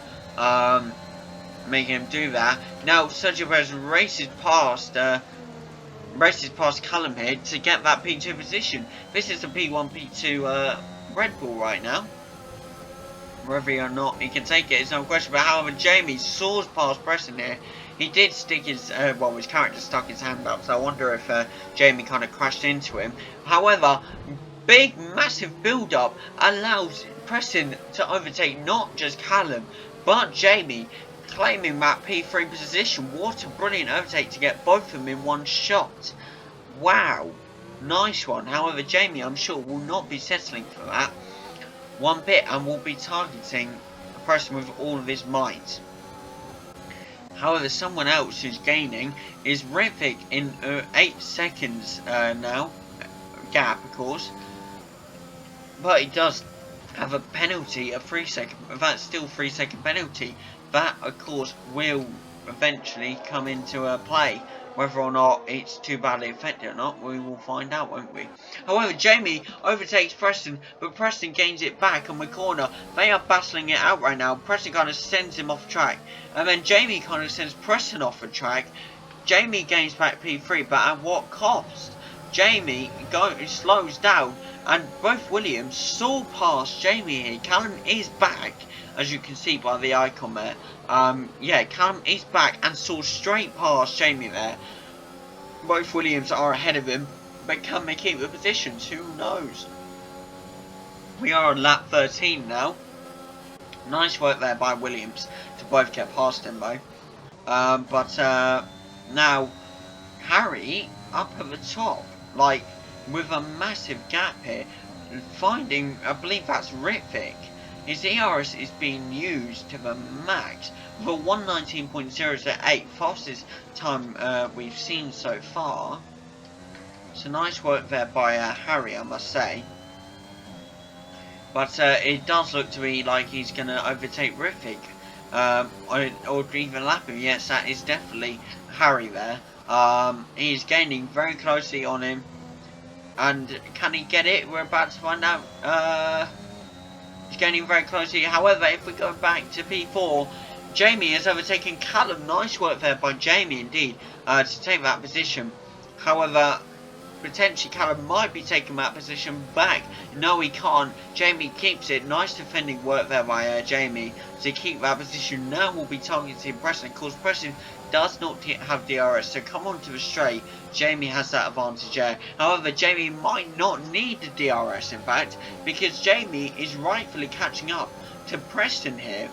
making him do that. Now, Sergio Perez races past Callum here to get that P2 position. This is the P1, P2 Red Bull right now. Whether or not he can take it is no question. But however, Jamie soars past Preston here. He did stick his, well, his character stuck his hand up, so I wonder if Jamie kind of crashed into him. However, big, massive build-up allows Preston to overtake not just Callum, but Jamie, claiming that P3 position. What a brilliant overtake to get both of them in one shot. Wow. Nice one. However, Jamie, I'm sure, will not be settling for that one bit and will be targeting Preston with all of his might. However, someone else who's gaining is Ritvic in 8 seconds now. Gap, of course. But he does have a penalty, a 3-second, that's still 3-second penalty. That, of course, will eventually come into play. Whether or not it's too badly affected or not, we will find out, won't we? However, Jamie overtakes Preston, but Preston gains it back on the corner. They are battling it out right now. Preston kind of sends him off track, and then Jamie kind of sends Preston off the track. Jamie gains back P3, but at what cost? Jamie slows down, and both Williams saw past Jamie here. Callum is back, as you can see by the icon there. Yeah, Callum is back and saw straight past Jamie there. Both Williams are ahead of him, but can they keep the positions? Who knows? We are on lap 13 now. Nice work there by Williams to both get past him though. Now Harry up at the top, like with a massive gap here, finding, I believe that's Ritvic. His ERS is being used to the max for 119.008, fastest time we've seen so far. So nice work there by Harry, I must say. But it does look to be like he's going to overtake Ritvic, or even lap him. Yes, that is definitely Harry there. He's gaining very closely on him. And can he get it? We're about to find out. He's gaining very closely. However, if we go back to P4, Jamie is overtaking Callum. Nice work there by Jamie indeed to take that position. However, potentially Callum might be taking that position back. No, he can't. Jamie keeps it. Nice defending work there by Jamie to keep that position. Now we'll be targeting Preston. Of course, Preston does not have DRS, so come on to the straight. Jamie has that advantage there. However, Jamie might not need the DRS, in fact, because Jamie is rightfully catching up to Preston here,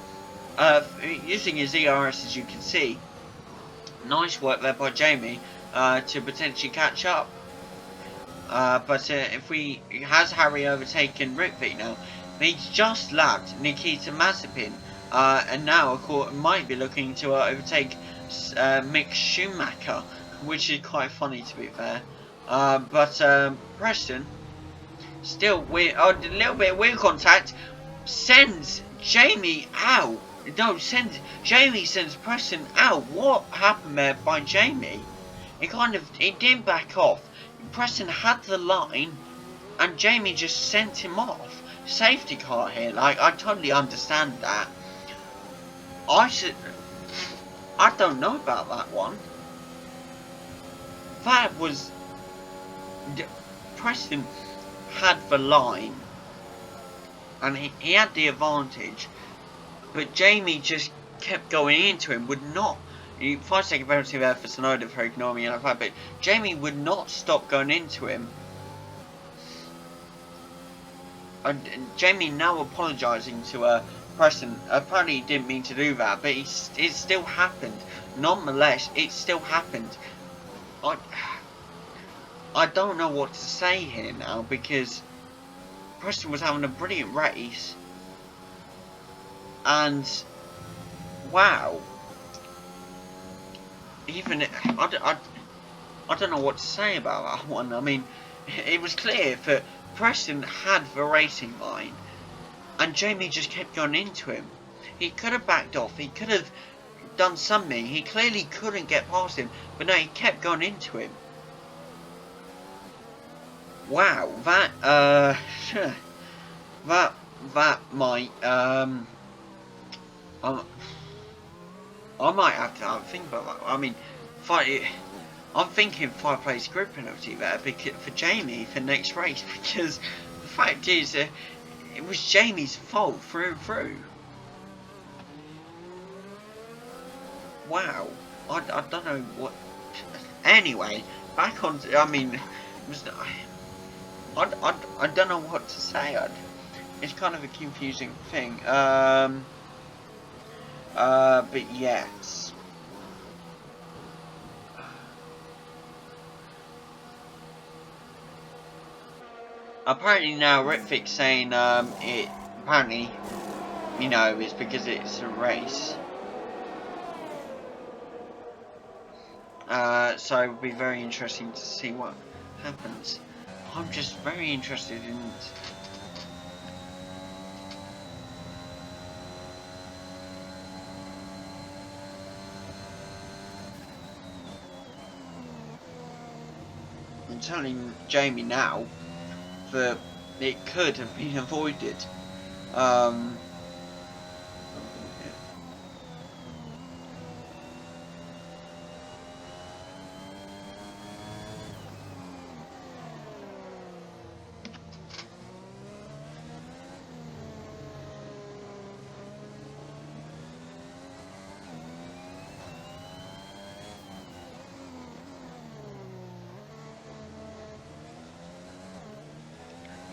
using his ERS, as you can see. Nice work there by Jamie to potentially catch up. But if has Harry overtaken Ritvic now? He's just lapped Nikita Mazepin, and now of course might be looking to overtake Mick Schumacher, which is quite funny to be fair. But Preston, still weird, a little bit of wheel contact, sends Jamie out. No, Jamie sends Preston out. What happened there by Jamie? It didn't back off. Preston had the line, and Jamie just sent him off. Safety car here, like, I totally understand that. I don't know about that one. That was... Preston had the line, and he had the advantage, but Jamie just kept going into him, would not... 5-second penalty there for Tsunoda for ignoring me like that, but Jamie would not stop going into him. And Jamie now apologising to Preston. Apparently he didn't mean to do that, but it still happened. Nonetheless, it still happened. I don't know what to say here now, because Preston was having a brilliant race, and wow, even I don't know what to say about that one. I mean, it was clear that Preston had the racing line, and Jamie just kept going into him. He could have backed off, he could have done something, he clearly couldn't get past him, but no, he kept going into him. Wow, that might I might have to think about that. I mean, I'm thinking 5-place grid penalty there for Jamie for next race, because the fact is it was Jamie's fault through and through. Wow, I don't know what. Anyway, back on. I mean, it was. I don't know what to say. It's kind of a confusing thing. But yes. Apparently now Ritvik's saying it apparently, you know, it's because it's a race. So it would be very interesting to see what happens. I'm just very interested in it. I'm telling Jamie now that it could have been avoided.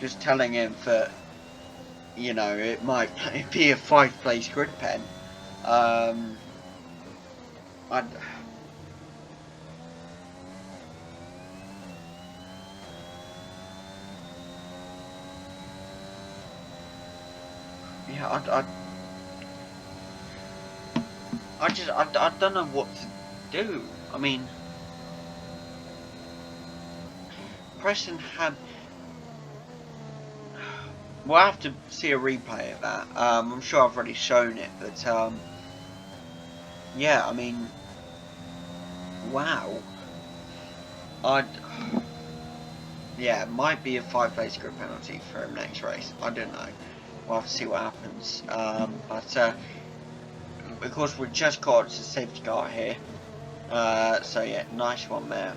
Just telling him that, you know, it might be a 5-place grid pen. I don't know what to do. I mean, Preston had. We'll have to see a replay of that. I'm sure I've already shown it, but yeah, I mean, wow. Yeah, it might be a 5-place grid penalty for him next race. I don't know. We'll have to see what happens. But of course, we've just got a safety car here. So yeah, nice one there.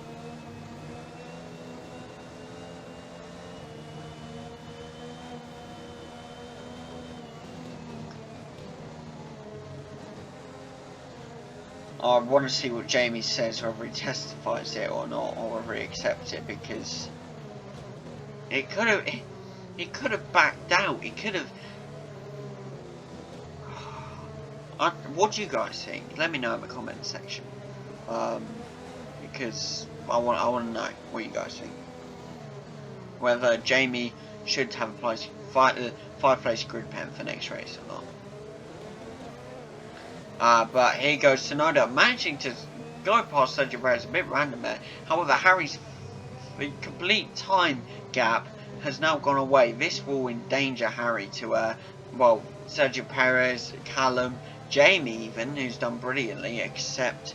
I want to see what Jamie says, whether he testifies it or not, or whether he accepts it, because it could have backed out. It could have. What do you guys think? Let me know in the comment section, because I want to know what you guys think. Whether Jamie should have a five place grid pen for next race or not. But here goes Tsunoda, managing to go past Sergio Perez, a bit random there. However, Harry's complete time gap has now gone away. This will endanger Harry to, well, Sergio Perez, Callum, Jamie even, who's done brilliantly, except,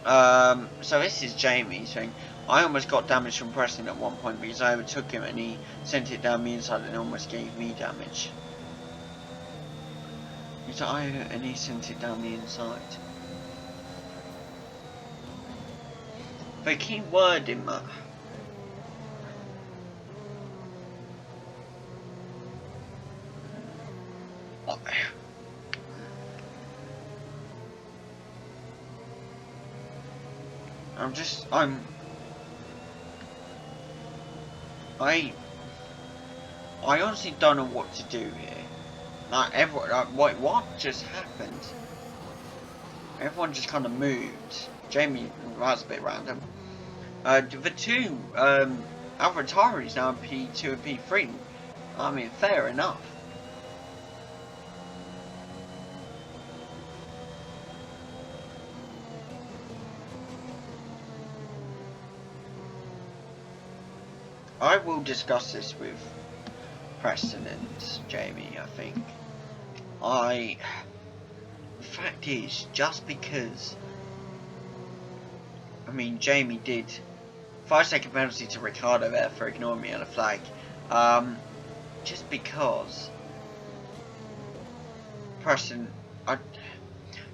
so this is Jamie's thing. I almost got damage from Preston at one point because I overtook him and he sent it down the inside and almost gave me damage. And he sent it down the inside. The key word in that. I honestly don't know what to do here. Like, everyone, wait, what just happened? Everyone just kind of moved. Jamie, that's a bit random. The two, AlphaTauris now in P2 and P3. I mean, fair enough. I will discuss this with Preston and Jamie, I think. The fact is, just because, I mean, Jamie did 5-second penalty to Ricardo there for ignoring me on a flag, just because Preston,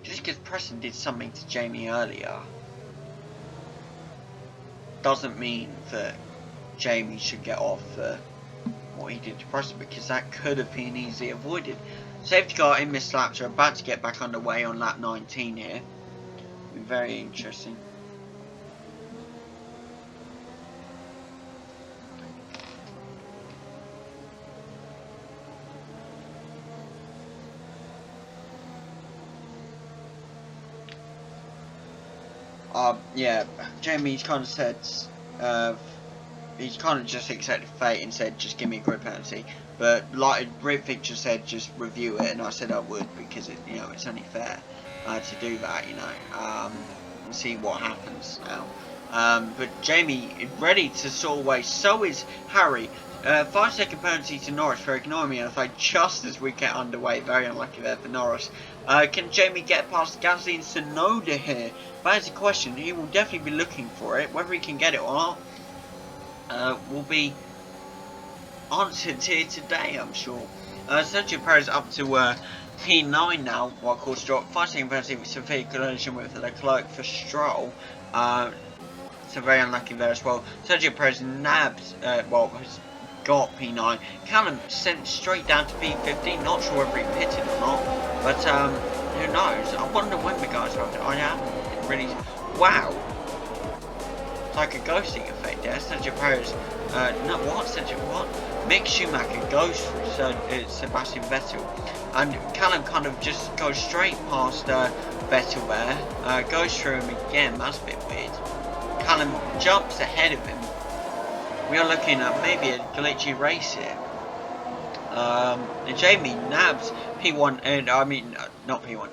just because Preston did something to Jamie earlier, doesn't mean that Jamie should get off for what he did to Preston, because that could have been easily avoided. Safety car in missed laps are about to get back underway on lap 19 here. Be very interesting. Yeah, Jamie's kind of said, he's kind of just accepted fate and said, just give me a grid penalty. But like Ritvic just said, just review it, and I said I would, because it, you know, it's only fair to do that, you know, and see what happens now. But Jamie is ready to soar away. So is Harry. 5-second penalty to Norris for ignoring me, and I thought just as we get underway, very unlucky there for Norris. Can Jamie get past Gasly and Tsunoda here? That is the question. He will definitely be looking for it. Whether he can get it or not will be answered here today, I'm sure. Sergio Perez up to P9 now, while course drop. 5-second penalty with severe collision with Leclerc for Stroll. So very unlucky there as well. Sergio Perez nabbed, well, has got P9. Callum sent straight down to P15. Not sure whether he pitted or not, but who knows? I wonder when the guys are. I am really. Wow. It's like a ghosting effect there. Sergio Perez. No, what? Sergio, what? Mick Schumacher goes through Sebastian Vettel, and Callum kind of just goes straight past Vettel there. Goes through him again. That's a bit weird. Callum jumps ahead of him. We are looking at maybe a glitchy race here. Jamie nabs P1, and I mean not P1.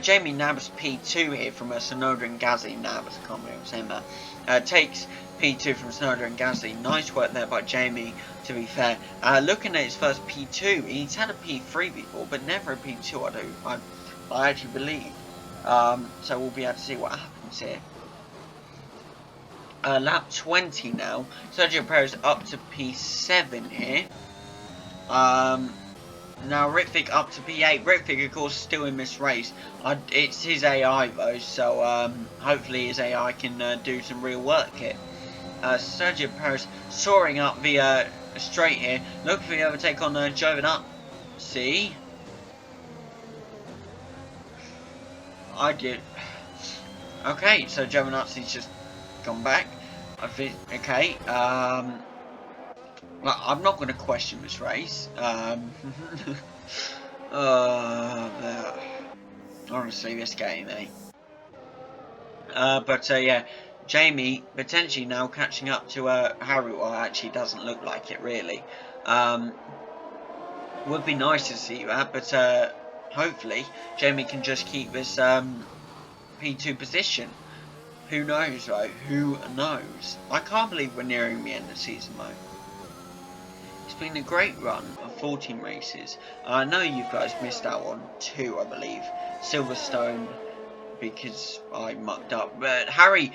Jamie nabs P2 here from Tsunoda and Gasly. Nabs, I can't believe I'm saying that. Takes P2 from Tsunoda and Gasly. Nice work there by Jamie, to be fair. Looking at his first P2, he's had a P3 before, but never a P2. I actually believe. So we'll be able to see what happens here. Lap 20 now. Sergio Perez up to P7 here. Now Ritvic up to P8. Ritvic, of course, still in this race. It's his AI though, so hopefully his AI can do some real work here. Sergio Perez soaring up the straight here. Looking for the overtake on Giovinazzi. See? I did. Okay, so Giovinazzi's just gone back. I think, okay, well, I'm not going to question this race. Honestly, this game, eh? But yeah, Jamie potentially now catching up to Harry. Well, actually, doesn't look like it really. Would be nice to see that, but hopefully Jamie can just keep this P2 position. Who knows though? Who knows? I can't believe we're nearing the end of the season though. It's been a great run of 14 races. I know you guys missed out on 2, I believe. Silverstone, because I mucked up. But Harry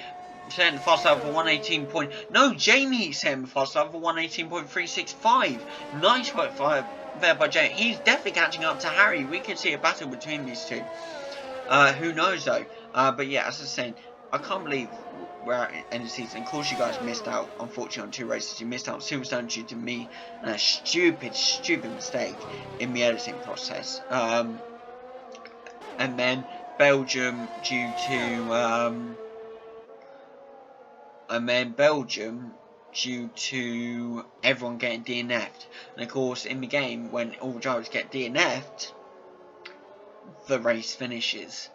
setting the fast lap for 118 point. No, Jamie setting the fast lap for 118.365. Nice work there by Jamie. He's definitely catching up to Harry. We can see a battle between these two. Who knows though? But yeah, as I was saying, I can't believe we're at the end of the season. Of course, you guys missed out, unfortunately, on 2 races. You missed out on Silverstone due to me and a stupid mistake in the editing process. And then Belgium due to everyone getting DNF'd. And of course, in the game, when all the drivers get DNF'd, the race finishes.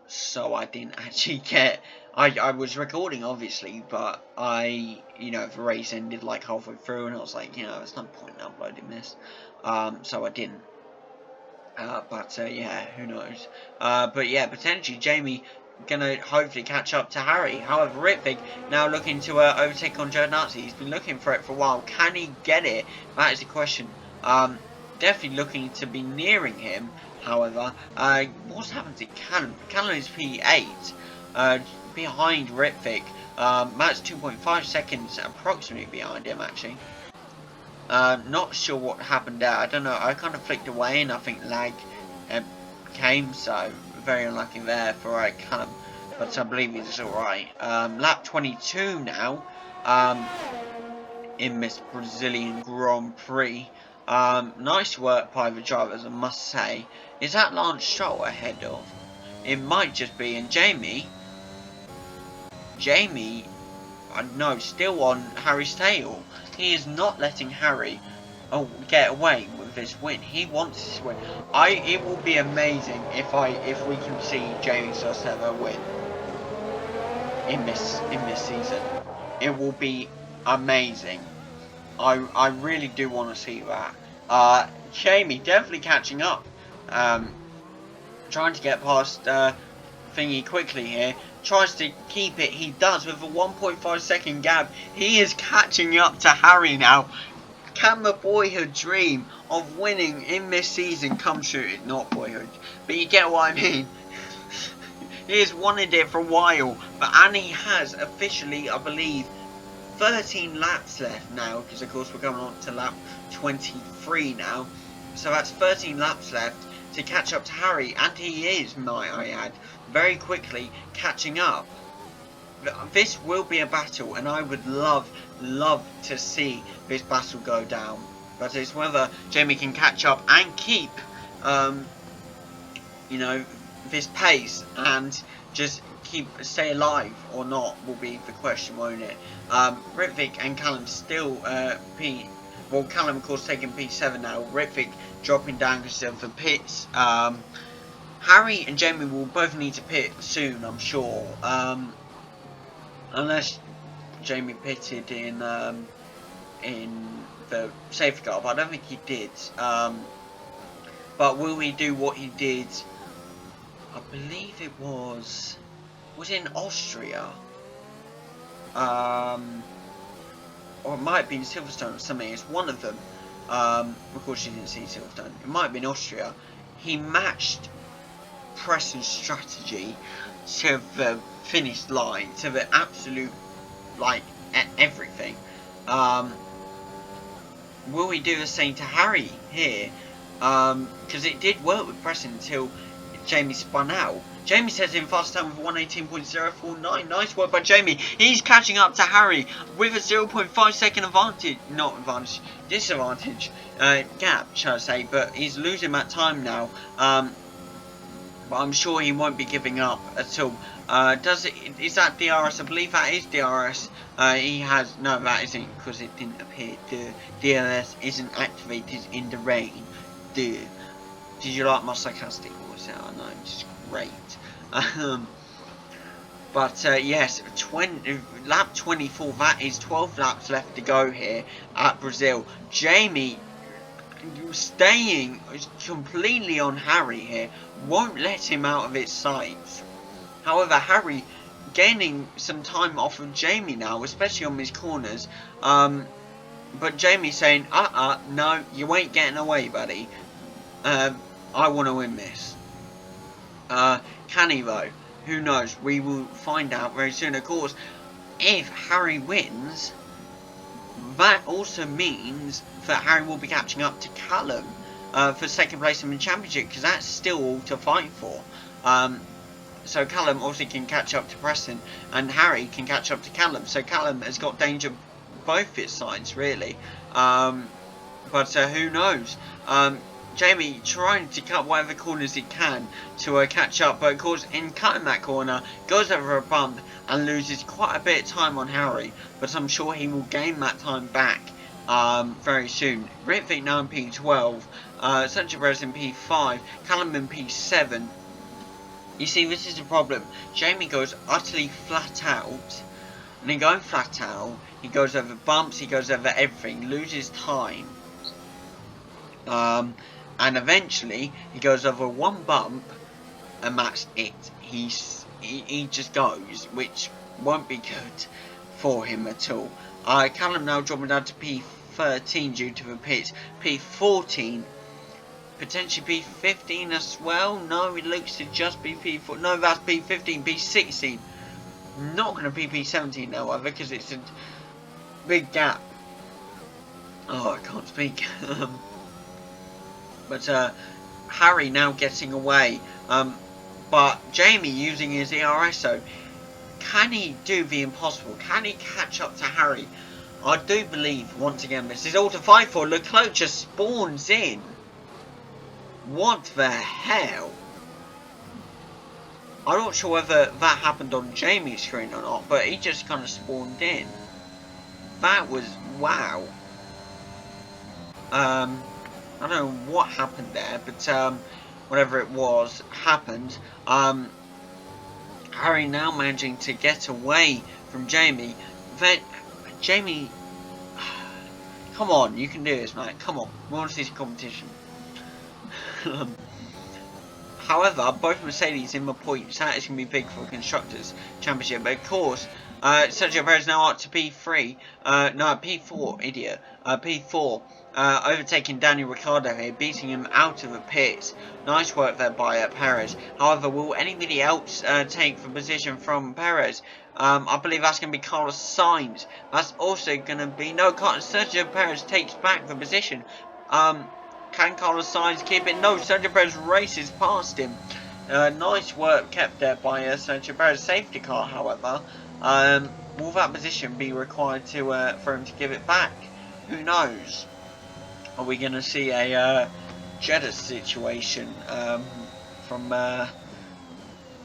So I didn't actually get. I was recording obviously, but the race ended like halfway through, and I was like, there's no point in uploading this. So I didn't. Yeah, who knows? But yeah, potentially Jamie gonna hopefully catch up to Harry. However, Ritvig now looking to overtake on Nazi. He's been looking for it for a while. Can he get it? That is the question. Definitely looking to be nearing him. However, what's happened to Callum? Callum is P8, behind Ritvig. Matt's 2.5 seconds approximately behind him, actually. Not sure what happened there. I don't know. I kind of flicked away, and I think lag came, so very unlucky there for Callum. But I believe he's alright. Lap 22 now, in this Brazilian Grand Prix. Nice work by the drivers, I must say. Is that Lance Stroll ahead of? It might just be. And Jamie, I know, still on Harry's tail. He is not letting Harry get away with this win. He wants this win. It will be amazing if we can see Jamie first ever win in this season. It will be amazing. I really do want to see that. Jamie definitely catching up. Trying to get past Thingy quickly here. Tries to keep it. He does with a 1.5 second gap. He is catching up to Harry now. Can the boyhood dream of winning in this season come true? Not boyhood, but you get what I mean. He has wanted it for a while, and he has officially, I believe, 13 laps left now, because of course we're going on to lap 23 now. So that's 13 laps left to catch up to Harry, and he is, might I add, very quickly catching up. This will be a battle, and I would love to see this battle go down. But it's whether Jamie can catch up and keep, this pace and just stay alive or not will be the question, won't it? Ritvig and Callum still Callum of course taking P7 now. Ritvig dropping down because of the pits. Harry and Jamie will both need to pit soon, I'm sure. Unless Jamie pitted in the safety car, but I don't think he did. But will he do what he did? I believe it was in Austria. Or it might have been Silverstone or something. It's one of them. Of course, you didn't see Silverstone. It might have been Austria. He matched Preston's strategy to the finish line, to the absolute, everything. Will we do the same to Harry here? Because it did work with Preston until Jamie spun out. Jamie says in fast time with 118.049. Nice work by Jamie. He's catching up to Harry with a 0.5 second advantage. Not advantage, disadvantage gap, shall I say. But he's losing that time now. But I'm sure he won't be giving up at all. Is that DRS? I believe that is DRS. He has, no, that isn't, because it didn't appear. The DRS isn't activated in the rain. Did you like my sarcastic voice? I know, it's great. Yes, lap 24. That is 12 laps left to go here at Brazil. Jamie staying completely on Harry here, won't let him out of its sights. However, Harry gaining some time off of Jamie now, especially on his corners. But Jamie saying, no, you ain't getting away, buddy. I want to win this. Can he though? Who knows? We will find out very soon. Of course, if Harry wins, that also means that Harry will be catching up to Callum for second place in the championship, because that's still all to fight for. So Callum also can catch up to Preston, and Harry can catch up to Callum. So Callum has got danger both its sides, really. But who knows? Jamie trying to cut whatever corners he can to catch up, but of course in cutting that corner goes over a bump and loses quite a bit of time on Harry, but I'm sure he will gain that time back very soon. Ritvik now in P12, Sancho Perez in P5, Callum in P7. You see, this is the problem. Jamie goes utterly flat out, and in going flat out, he goes over bumps, he goes over everything, loses time. And eventually, he goes over one bump, and that's it. He just goes, which won't be good for him at all. Callum now dropping down to P13 due to the pits. P14, potentially P15 as well. No, it looks to just be P4. No, that's P15, P16. Not going to be P17 however, because it's a big gap. Oh, I can't speak. But Harry now getting away. But Jamie using his ERSO. Can he do the impossible? Can he catch up to Harry? I do believe, once again, this is all to fight for. Leclerc just spawns in. What the hell? I'm not sure whether that happened on Jamie's screen or not, but he just kind of spawned in. That was, wow. I don't know what happened there, but whatever it was, happened. Harry now managing to get away from Jamie. Then, Jamie, come on, you can do this, mate. Come on, we want to see some competition. However, both Mercedes in the points, that is going to be big for the Constructors' Championship. But of course, Sergio Perez now up to P3. No, P4, idiot. P4. Overtaking Daniel Ricciardo here, beating him out of the pits. Nice work there by Perez. However, will anybody else take the position from Perez? I believe that's going to be Carlos Sainz. That's also going to be... No, Sergio Perez takes back the position. Can Carlos Sainz keep it? No, Sergio Perez races past him. Nice work kept there by Sergio Perez. Safety car, however. Will that position be required to for him to give it back? Who knows? Are we going to see a Jeddah situation from,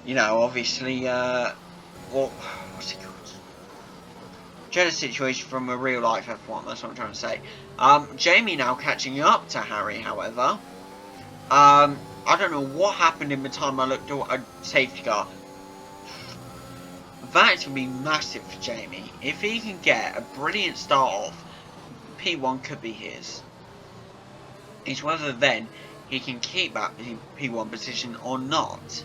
you know, obviously, what's it called? Jeddah situation from a real life F1, that's what I'm trying to say. Jamie now catching up to Harry, however. I don't know what happened in the time I looked at a safety car. That's going to be massive for Jamie. If he can get a brilliant start off, P1 could be his. It's whether then he can keep that P1 position or not.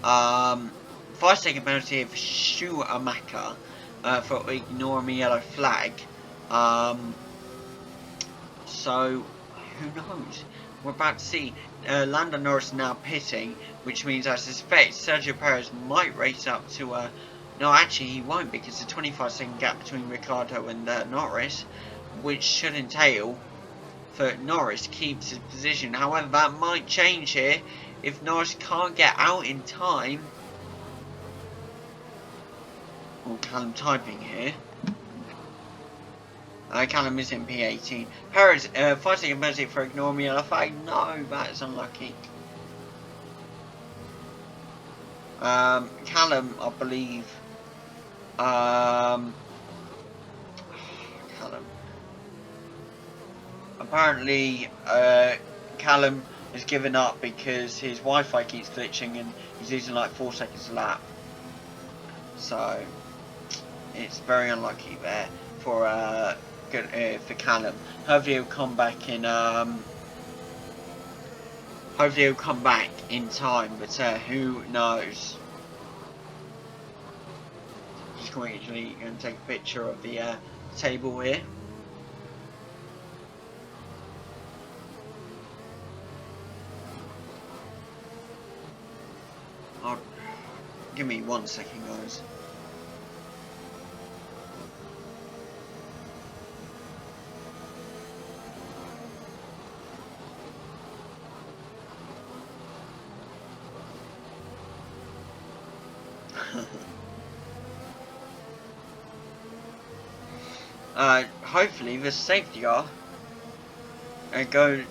5-second penalty here for Schumacher for ignoring the yellow flag. So, who knows? We're about to see Lando Norris now pitting, which means I suspect Sergio Perez might race up to... no, actually he won't, because the 25-second gap between Ricciardo and Norris, which should entail that Norris keeps his position. However, that might change here if Norris can't get out in time. Oh, Callum typing here. Callum is in P18. Perez, 5-second penalty for ignoring me yellow flag. No, that is unlucky. Callum, I believe. Callum. Apparently, Callum has given up because his Wi-Fi keeps glitching and he's losing like 4 seconds a lap. So, it's very unlucky there for for Callum. Hopefully he'll come back in hopefully he'll come back in time, but who knows. Just quickly going to take a picture of the table here. Give me 1 second, guys. Hopefully the safety car go.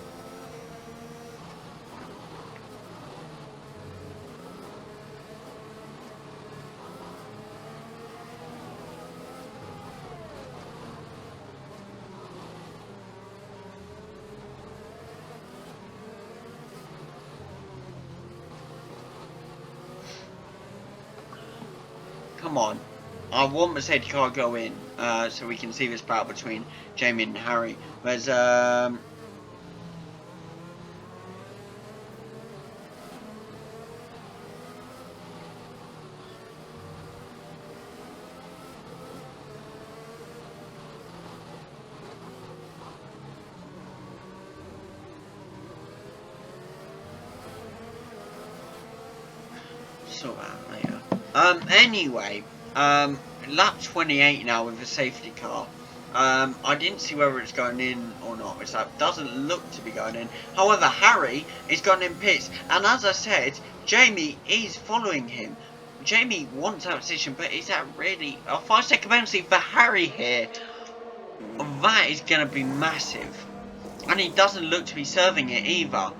Come on. I want the safety car go in, so we can see this battle between Jamie and Harry. There's, sort that later. Anyway, lap 28 now with the safety car. I didn't see whether it's going in or not, which that doesn't look to be going in. However, Harry is going in pits, and as I said, Jamie is following him. Jamie wants that position, but is that really a 5-second penalty for Harry here? That is going to be massive, and he doesn't look to be serving it either.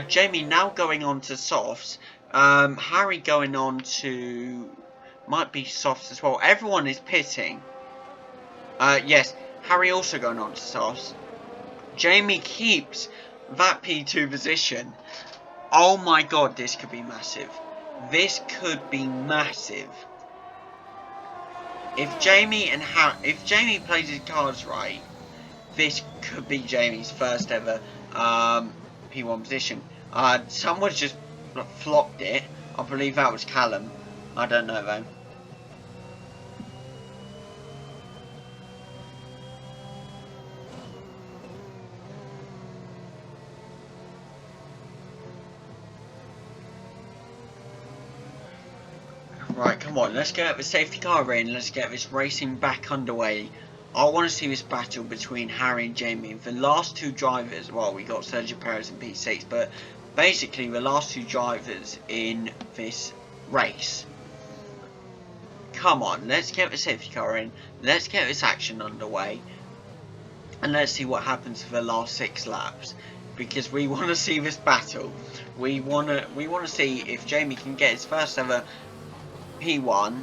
Jamie now going on to softs. Harry going on to might be softs as well. Everyone is pitting. Yes, Harry also going on to softs. Jamie keeps that P2 position. Oh my god, this could be massive. This could be massive. If Jamie plays his cards right, this could be Jamie's first ever P1 position. Someone just flopped it. I believe that was Callum. I don't know though. Right, come on, let's get the safety car in, let's get this racing back underway. I want to see this battle between Harry and Jamie. The last two drivers, well, we got Sergio Perez in P6, but basically the last two drivers in this race. Come on, let's get the safety car in, let's get this action underway, and let's see what happens for the last 6 laps. Because we want to see this battle. We want to see if Jamie can get his first ever P1.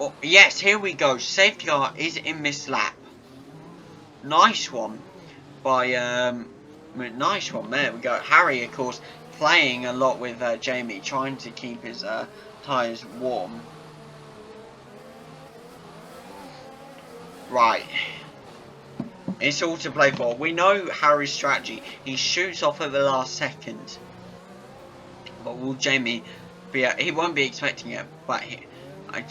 Oh, yes, here we go. Safety car is in this lap. Nice one by nice one. There we go. Harry, of course, playing a lot with Jamie, trying to keep his tyres warm. Right. It's all to play for. We know Harry's strategy. He shoots off at the last second. But will Jamie be? He won't be expecting it. But and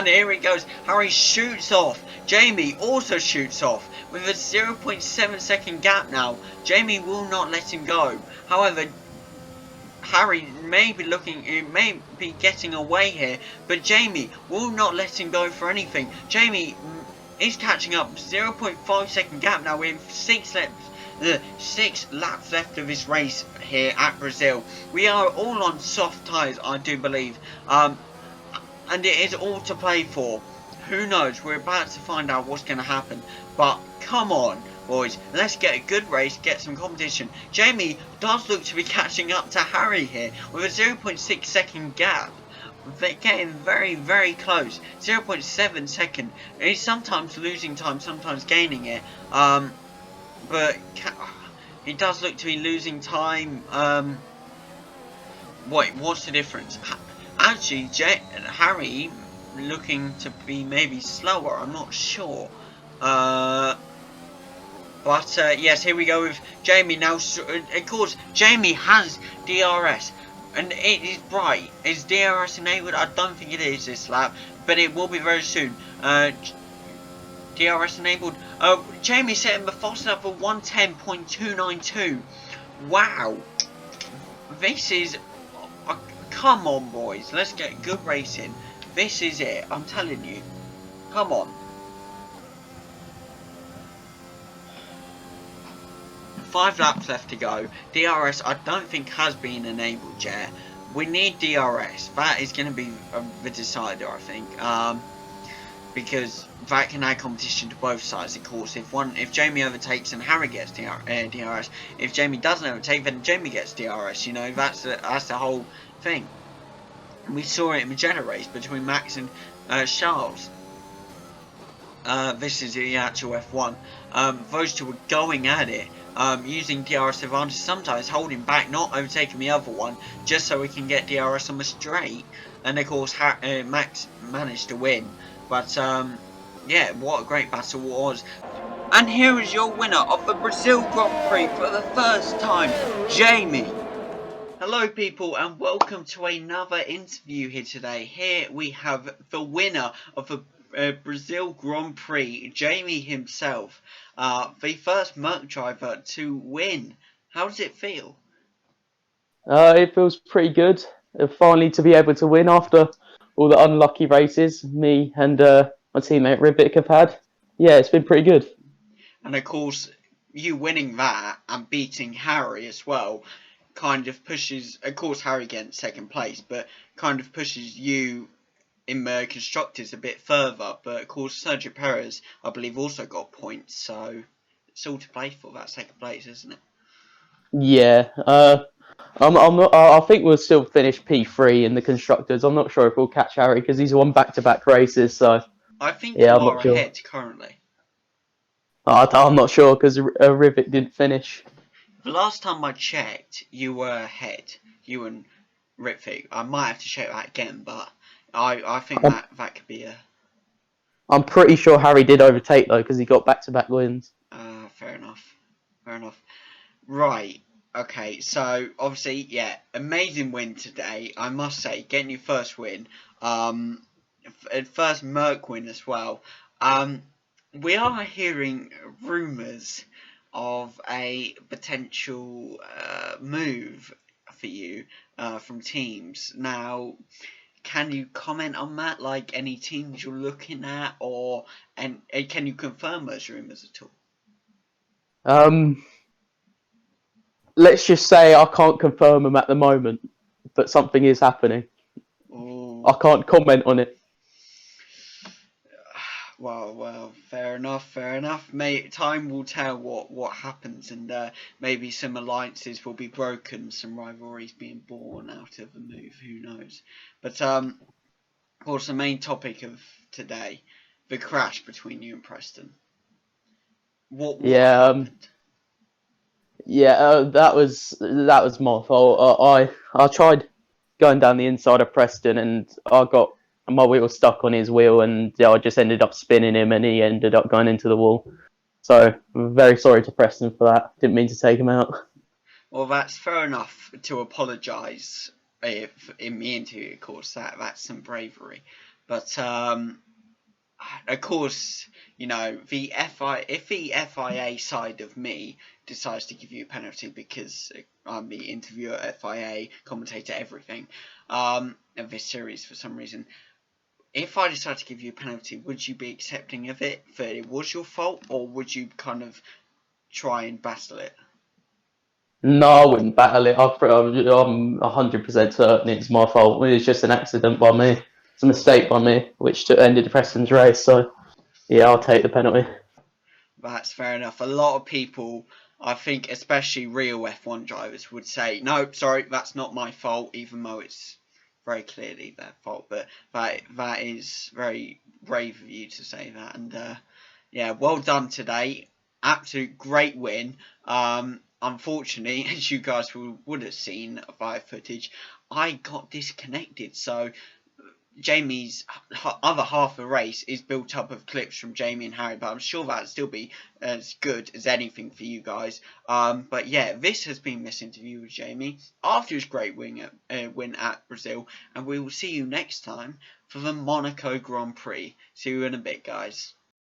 here he goes. Harry shoots off. Jamie also shoots off with a 0.7 second gap now. Jamie will not let him go. However, Harry may be getting away here, but Jamie will not let him go for anything. Jamie is catching up. 0.5 second gap now with 6 laps left of this race here at Brazil. We are all on soft tyres, I do believe, and it is all to play for. Who knows? We're about to find out what's going to happen, but come on, boys, let's get a good race, get some competition. Jamie does look to be catching up to Harry here with a 0.6 second gap. They're getting very, very close. 0.7 second. He's sometimes losing time, sometimes gaining it. But he does look to be losing time. Wait, what's the difference? Actually, Harry looking to be maybe slower. I'm not sure. But yes, here we go with Jamie now. Of course, Jamie has DRS, and it is bright. Is DRS enabled? I don't think it is this lap, but it will be very soon. DRS enabled. Jamie setting the fast lap for 110.292. Wow, this is. Come on, boys, let's get good racing. This is it. I'm telling you. Come on. 5 laps left to go. DRS I don't think has been enabled yet. We need DRS. That is going to be the decider, I think. Because that can add competition to both sides, of course. If Jamie overtakes and Harry gets DRS, if Jamie doesn't overtake, then Jamie gets DRS. You know, that's the whole thing. We saw it in the Jeddah race between Max and Charles. This is the actual F1. Those two were going at it, using DRS advantage, sometimes holding back, not overtaking the other one, just so we can get DRS on the straight. And of course, Max managed to win. But yeah, what a great battle it was. And here is your winner of the Brazil Grand Prix for the first time, Jamie. Hello people, and welcome to another interview here today. Here we have the winner of the Brazil Grand Prix, Jamie himself, the first Merc driver to win. How does it feel? It feels pretty good. Finally to be able to win after all the unlucky races me and my teammate Ribic have had. Yeah, it's been pretty good. And of course, you winning that and beating Harry as well kind of pushes, of course Harry gets second place, but kind of pushes you in the constructors a bit further. But of course Sergio Perez, I believe, also got points, so it's all to play for that second place, isn't it? Yeah, I'm not. I think we'll still finish P3 in the constructors. I'm not sure if we'll catch Harry because he's won back-to-back races. So I think yeah, you I'm are not sure. ahead currently. I'm not sure because Ribic didn't finish. The last time I checked, you were ahead. You and Ritvik. I might have to check that again, but I think I'm, that could be a I'm pretty sure Harry did overtake though because he got back-to-back wins. fair enough. Fair enough. Right. Okay. So obviously, yeah, amazing win today. I must say, getting your first win. First Merc win as well. We are hearing rumours of a potential move for you from teams. Now, can you comment on that? Like any teams you're looking at, and can you confirm those rumours at all? Um, let's just say I can't confirm them at the moment, but something is happening. Ooh. I can't comment on it. Well, fair enough, fair enough. Time will tell what happens, and maybe some alliances will be broken, some rivalries being born out of the move. Who knows? But of course, the main topic of today, the crash between you and Preston. What Yeah, happened? that was my fault. I tried going down the inside of Preston, and I got my wheel stuck on his wheel, and I just ended up spinning him, and he ended up going into the wall. So I'm very sorry to Preston for that. Didn't mean to take him out. Well, that's fair enough to apologise if in the interview. Of course, that's some bravery, but of course, you know, if the FIA side of me decides to give you a penalty because I'm the interviewer, FIA, commentator, everything, of this series for some reason, if I decide to give you a penalty, would you be accepting of it, that it was your fault, or would you kind of try and battle it? No, I wouldn't battle it. I'm 100% certain it's my fault. It was just an accident by me. It's a mistake by me, which ended Preston's race. So yeah, I'll take the penalty. That's fair enough. A lot of people, I think, especially real F1 drivers, would say, no, sorry, that's not my fault, even though it's very clearly their fault. But that is very brave of you to say that. And yeah, well done today. Absolute great win. Unfortunately, as you guys would have seen via footage, I got disconnected. So Jamie's other half of the race is built up of clips from Jamie and Harry, but I'm sure that'd still be as good as anything for you guys. But yeah, this has been this interview with Jamie after his great win at Brazil, and we will see you next time for the Monaco Grand Prix. See you in a bit, guys.